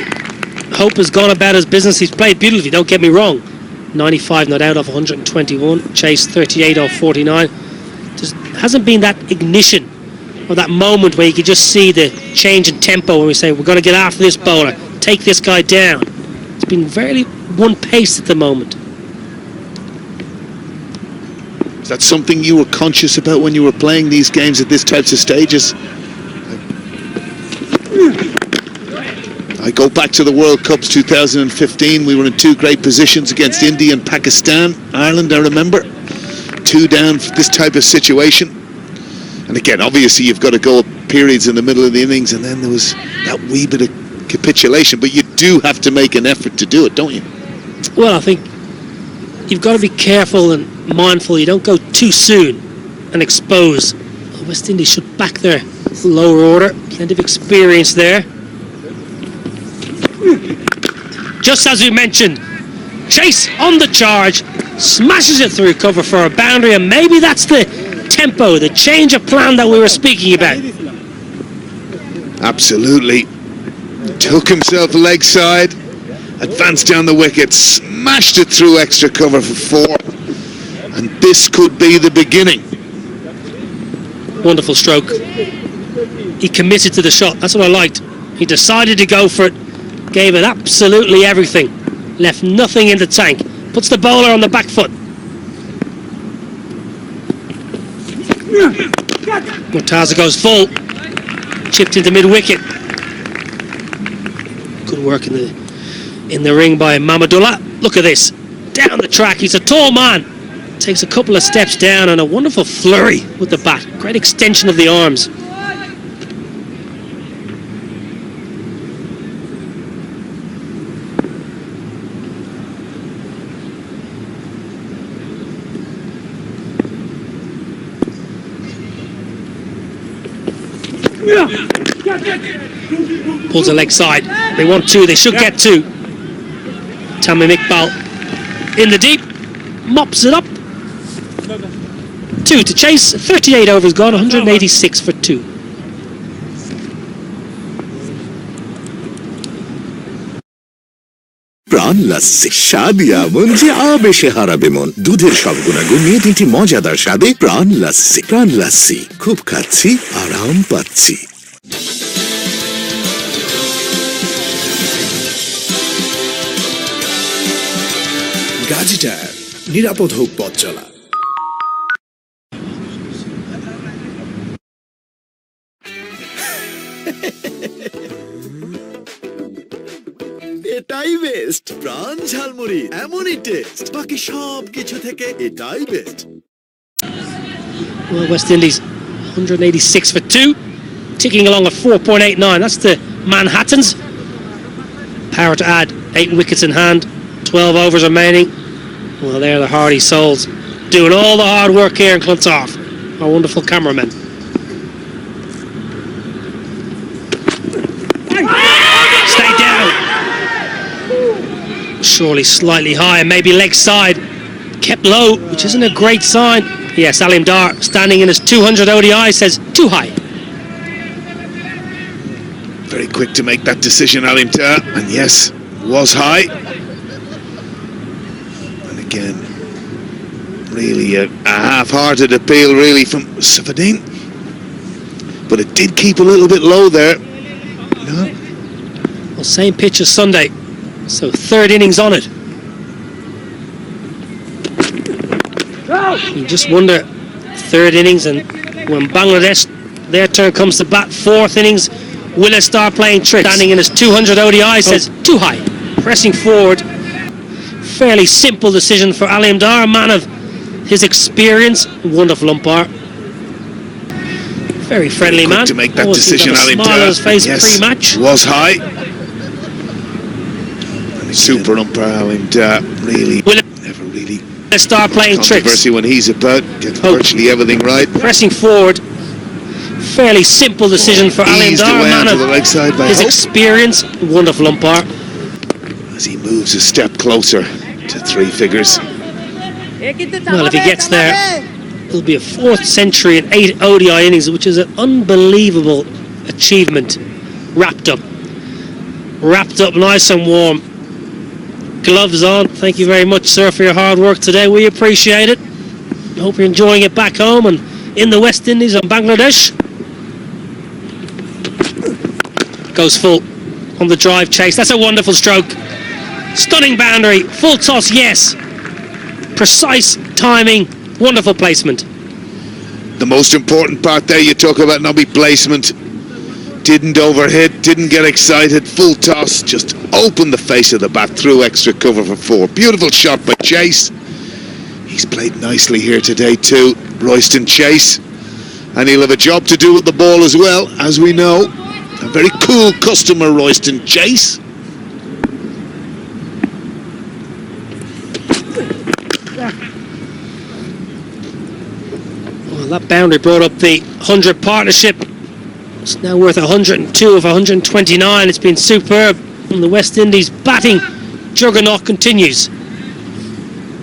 Hope has gone about his business. He's played beautifully, don't get me wrong. 95 not out of 121. Chase 38 off 49. Just hasn't been that ignition or that moment where you could just see the change in tempo when we say we're going to get after this bowler, take this guy down. It's been very one pace at the moment. Is that something you were conscious about when you were playing these games at this types of stages? I go back to the World Cups 2015. We were in two great positions against India and Pakistan. Ireland, I remember. 2 down for this type of situation. And again, obviously, you've got to go up periods in the middle of the innings, and then there was that wee bit of capitulation. But you do have to make an effort to do it, don't you? Well, I think you've got to be careful and mindful. You don't go too soon and expose. West Indies should back their lower order. Plenty of experience there. Just as we mentioned, Chase on the charge, smashes it through cover for a boundary, and maybe that's the tempo, the change of plan that we were speaking about. Absolutely. Took himself leg side, advanced down the wicket, smashed it through extra cover for 4, and this could be the beginning. Wonderful stroke. He committed to the shot. That's what I liked. He decided to go for it, gave it absolutely everything, left nothing in the tank. Puts the bowler on the back foot. Mortaza goes full. Chipped into mid-wicket. Good work in the ring by Mamadullah. Look at this. Down the track. He's a tall man. Takes a couple of steps down and a wonderful flurry with the bat. Great extension of the arms. Pulls a leg side. They want 2. They should get 2. Tamim Iqbal in the deep. Mops it up. 2 to Chase. 38 overs gone. 186 for 2. প্রাণ লাসি, স্বাদ এমন যে আবেশে হারাবে মন। দুধের সব গুণাগুণ নিয়ে 3টি মজাদার স্বাদে প্রাণ লাসি। প্রাণ লাসি, খুব খাচ্ছি, আরাম পাচ্ছি। গাজী টায়ার, নিরাপদ হোক পথ চলা। এটাই বেস্ট প্রাণ ঝালমুড়ি, এমনই টেস্ট, বাকি সব কিছু থেকে এটাই best. Well, West Indies 186 for 2, ticking along at 4.89. That's the Manhattans. Power to add 8 wickets in hand, 12 overs remaining. Well, they're the hardy souls doing all the hard work here in Clontarf. Our wonderful cameramen. Stay down. Surely slightly high and maybe leg side. kept low, which isn't a great sign. Yes, Alim Dar, standing in his 200 ODI, says too high. Very quick to make that decision, Alim Dar, and yes, was high. And again, really a half-hearted appeal, really, from Safadine. But it did keep a little bit low there. No. Well, same pitch as Sunday, so third innings on it. You just wonder, third innings, and when Bangladesh, their turn comes to bat, fourth innings, will they start playing tricks? Standing in his 200 ODI, says too high. Pressing forward, fairly simple decision for Alim Dar, a man of his experience, wonderful umpire. Very friendly man. To make that Always seems to decision, have a Alim smile on Dar. his face Yes, pre-match. was high. And super umpire Alim Dar, really never really. Let's start playing tricks. Controversy when he's about, gets virtually everything right. Pressing forward, fairly simple decision for Alim Eased Dar, a away man onto of the leg side by his Hope. experience, wonderful umpire. As he moves a step closer to three figures. Well, if he gets there, it'll be a fourth century and 8 ODI innings, which is an unbelievable achievement. Wrapped up nice and warm. Gloves on. Thank you very much, sir, for your hard work today. We appreciate it. I hope you're enjoying it back home and in the West Indies and Bangladesh. Goes full on the drive chase. That's a wonderful stroke. Stunning boundary. Full toss, yes. Precise timing. Wonderful placement. The most important part there, you talk about Nobby placement. Didn't overhit, didn't get excited, full toss, just opened the face of the bat through extra cover for 4. Beautiful shot by Chase. He's played nicely here today too, Royston Chase. And he'll have a job to do with the ball as well, as we know. A very cool customer, Royston Chase. Well, that boundary brought up the 100 partnership. It's now worth 102 of 129. It's been superb. And the West Indies batting juggernaut continues.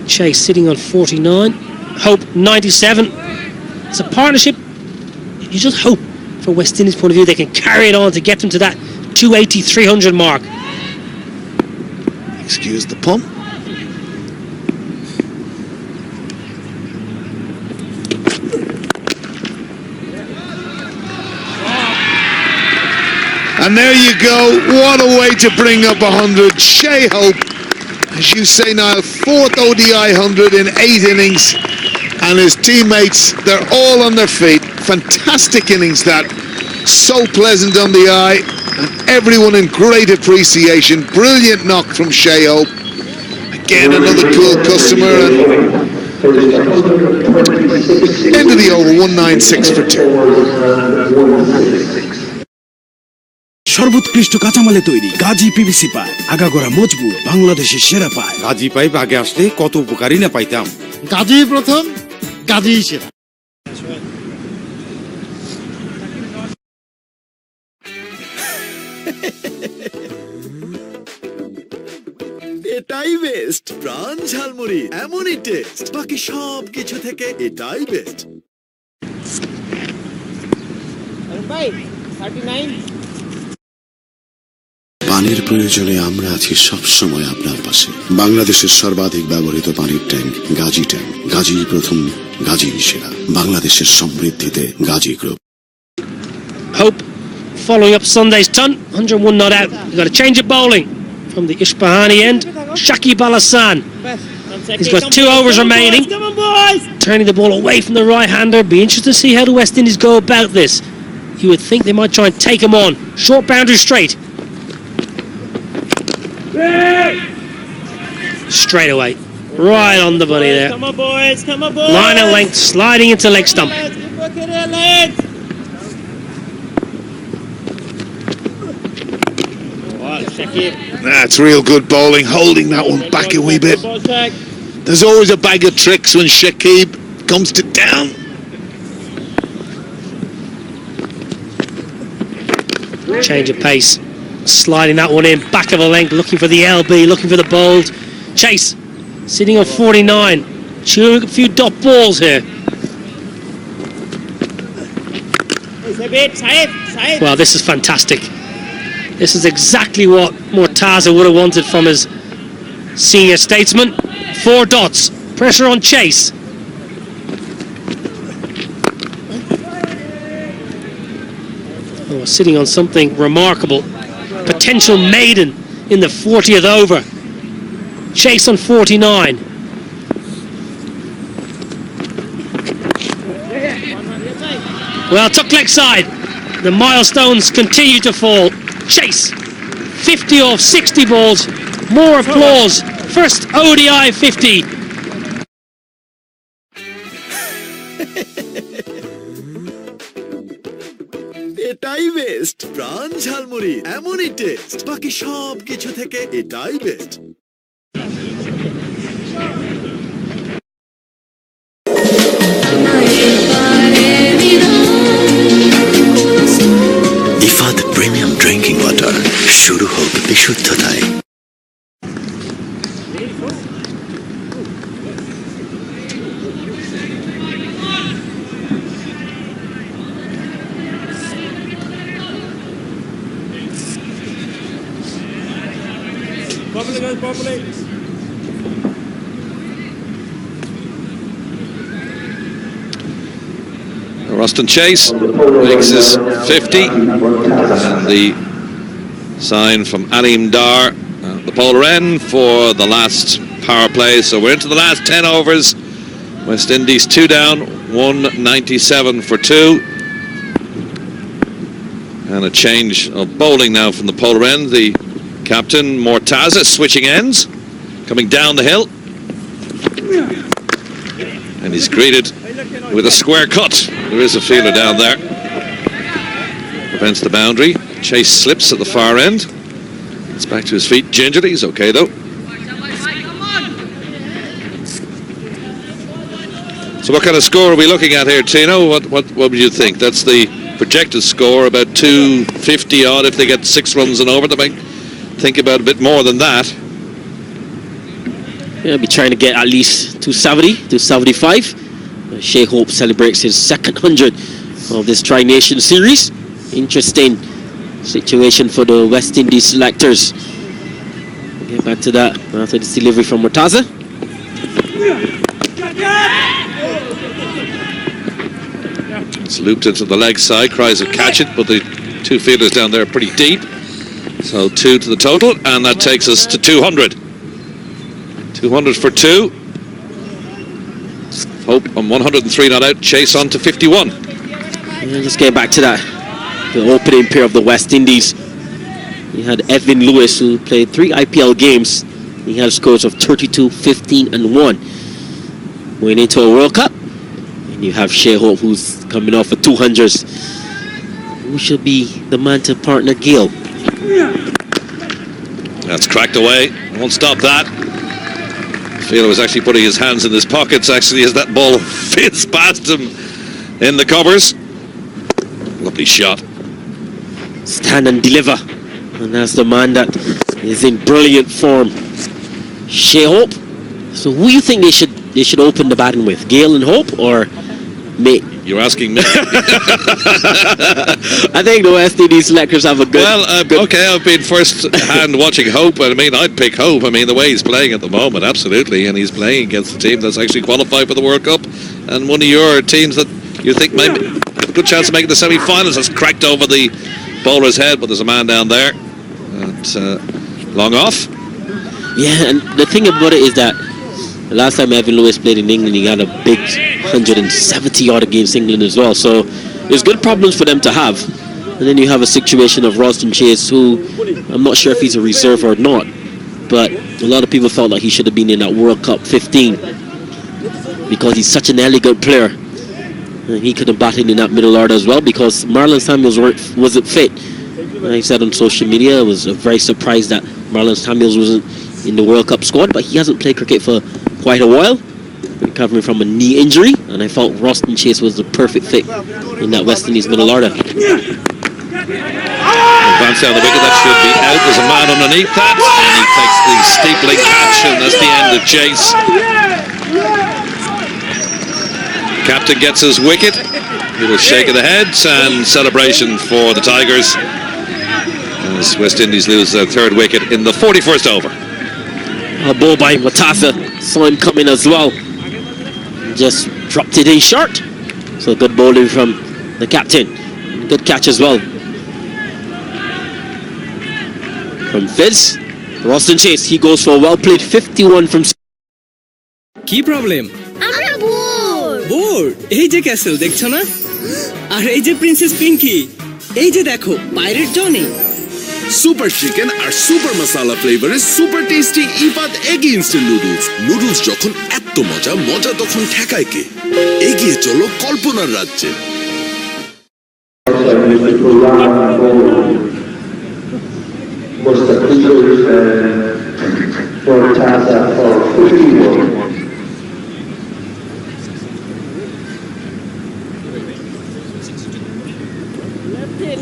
Chase sitting on 49. Hope 97. It's a partnership. You just hope, for West Indies' point of view, they can carry it on to get them to that 280, 300 mark. Excuse the pun. And there you go, what a way to bring up 100. Shea Hope, as you say, Niall, 4th ODI 100 in 8 innings. And his teammates, they're all on their feet. Fantastic innings that. So pleasant on the eye. And everyone in great appreciation. Brilliant knock from Shea Hope. Again, another cool customer. And into the over, 196 for 2. সর্বোৎকৃষ্ট কাঁচামালে তৈরি Gazi PVC pipe আগাগোড়া মজবুত বাংলাদেশের সেরা pipe Gazi pipe আগে আসলে কত উপকারই না পাইতাম গাজী প্রথম গাজী সেরা এটাই বেস্ট প্রাণ ঝালমুড়ি এমনই টেস্ট বাকি সব কিছু থেকে এটাই বেস্ট ভাই 39 পানির প্রয়োজনে আমরা আছি সব সময় আপনার পাশে বাংলাদেশের সর্বাধিক ব্যবহৃত পানির ট্যাঙ্ক গাজী ট্যাঙ্ক গাজী প্রথম গাজী সেরা বাংলাদেশের সমৃদ্ধিতে Gazi group Hope following up Sunday's ton, 101 not out. You've got a change of bowling from the Ishbahani end. Shakib Al Hassan. He's got 2 overs remaining. Turning the ball away from the right-hander. Be interested to see how the West Indies go about this. You would think they might try and take him on. Short boundary straight. Straight away. Right on the money there. Come on, boys. Come on, boys. Line of length, sliding into leg stump. That's real good bowling, holding that one back a wee bit. There's always a bag of tricks when Shakib comes to down. Change of pace. Sliding that one in, back of a length, looking for the LB, looking for the bold. Chase, sitting on 49. chewing a few dot balls here. Well, this is fantastic. This is exactly what Mortaza would have wanted from his senior statesman. 4 dots. Pressure on Chase. Oh, sitting on something remarkable. Potential maiden in the 40th over. Chase on 49. Well, took leg side. The milestones continue to fall. Chase, 50 off 60 balls. More applause. First ODI 50. এটাই best প্রাণ ঝালমুড়ি এমনই test বাকি সব কিছু থেকে এটাই best Ifad premium drinking water শুরু হোক বিশুদ্ধতায় Roston Chase makes his 50, and the sign from Alim Dar at the polar end for the last power play. So we're into the last 10 overs. West Indies 2 down, 197 for 2. And a change of bowling now from the polar end. The captain, Mortaza, switching ends, coming down the hill. And he's greeted with a square cut. There is a fielder down there. Prevents the boundary. Chase slips at the far end. It's back to his feet gingerly. He's okay though. So what kind of score are we looking at here, Tino? What would you think? That's the projected score, about 250 odd. If they get 6 runs and over, they might think about a bit more than that. Yeah, I'll be trying to get at least 270, 275. Shea Hope celebrates his second 100 of this Tri-Nation series. Interesting situation for the West Indies selectors. We'll get back to that after this delivery from Mortaza. It's looped into the leg side. Cries of catch it, but the 2 fielders down there are pretty deep. So 2 to the total, and that takes us to 200. 200 for 2. Hope on 103 not out. Chase on to 51. Yeah, just getting back to that, the opening pair of the West Indies. You had Evan Lewis, who played 3 IPL games. He had scores of 32, 15 and 1. Going into a World Cup. And you have Shea Hope, who's coming off of 200s. Who should be the man to partner Gale? That's cracked away. Won't stop that. Fielder was actually putting his hands in his pockets actually as that ball fizzed past him in the covers. Lovely shot. Stand and deliver. And that's the man that is in brilliant form. Shea Hope. So who do you think they should open the batting with? Gale and Hope or me? You're asking me. I think the West Indies selectors have a good... Well, okay, I've been first hand watching Hope. I mean, I'd pick Hope. I mean, the way he's playing at the moment, absolutely. And he's playing against a team that's actually qualified for the World Cup. And one of your teams that you think maybe have a good chance of making the semi-finals has cracked over the bowler's head. But there's a man down there. And, long off. Yeah, and the thing about it is that the last time Evan Lewis played in England, he got a big 170 odd against England as well. So there's good problems for them to have. And then you have a situation of Roston Chase, who I'm not sure if he's a reserve or not, but a lot of people felt like he should have been in that World Cup 15 because he's such an elegant player. And he could have batted in that middle order as well because Marlon Samuels wasn't fit. I said on social media, I was very surprised that Marlon Samuels wasn't in the World Cup squad, but he hasn't played cricket for quite a while, recovering from a knee injury, and I felt Roston Chase was the perfect fit in that West Indies middle order. Advance down the wicket, that should be out. There's a man underneath that, and he takes the steepling catch, and that's the end of Chase. captain gets his wicket. Little shake of the head and celebration for the Tigers as West Indies lose their third wicket in the 41st over. A ball by Matasa, saw him coming as well. Just dropped it in short. So good bowling from the captain. Good catch as well. From Fizz, Roston Chase, he goes for a well played 51 from. কি problem? আমরা bore bore এই যে castle দেখছো না? আর এই যে princess Pinki, এই যে দেখো পাইরেট জনি। সুপার চিকেন আর সুপার মশালা ফ্লেভারের super tasty Ifat egg instant noodles. Noodles যখন এত মজা, মজা তখন ঠেকায় কে? এগিয়ে চলো কল্পনার রাজ্যে।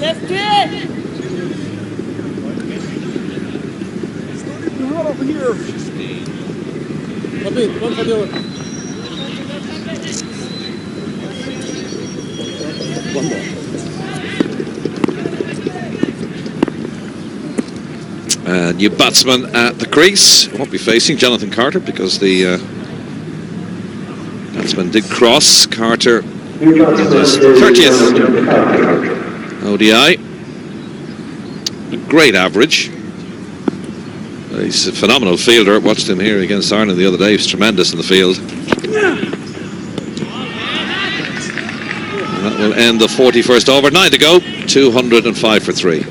Left it. Over here. Come in, one for the other. One more. New batsman at the crease. Won't be facing Jonathan Carter because the batsman did cross. Carter in his 30th ODI. A great average. He's a phenomenal fielder. Watched him here against Ireland the other day. He's tremendous in the field. And that will end the 41st over. 9 to go. 205 for 3.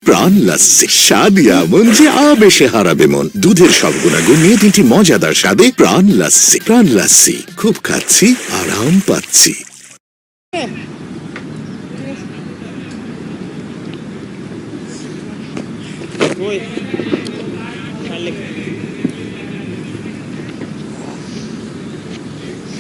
প্রাণ লাস্সি স্বাদ এমন যে আবেশে হারাবে মন। দুধের সব গুণাগুণ নিয়ে 3টি মজাদার স্বাদে প্রাণ লাস্সি। প্রাণ লাস্সি, খুব খাচ্ছি, আরাম পাচ্ছি। Oi.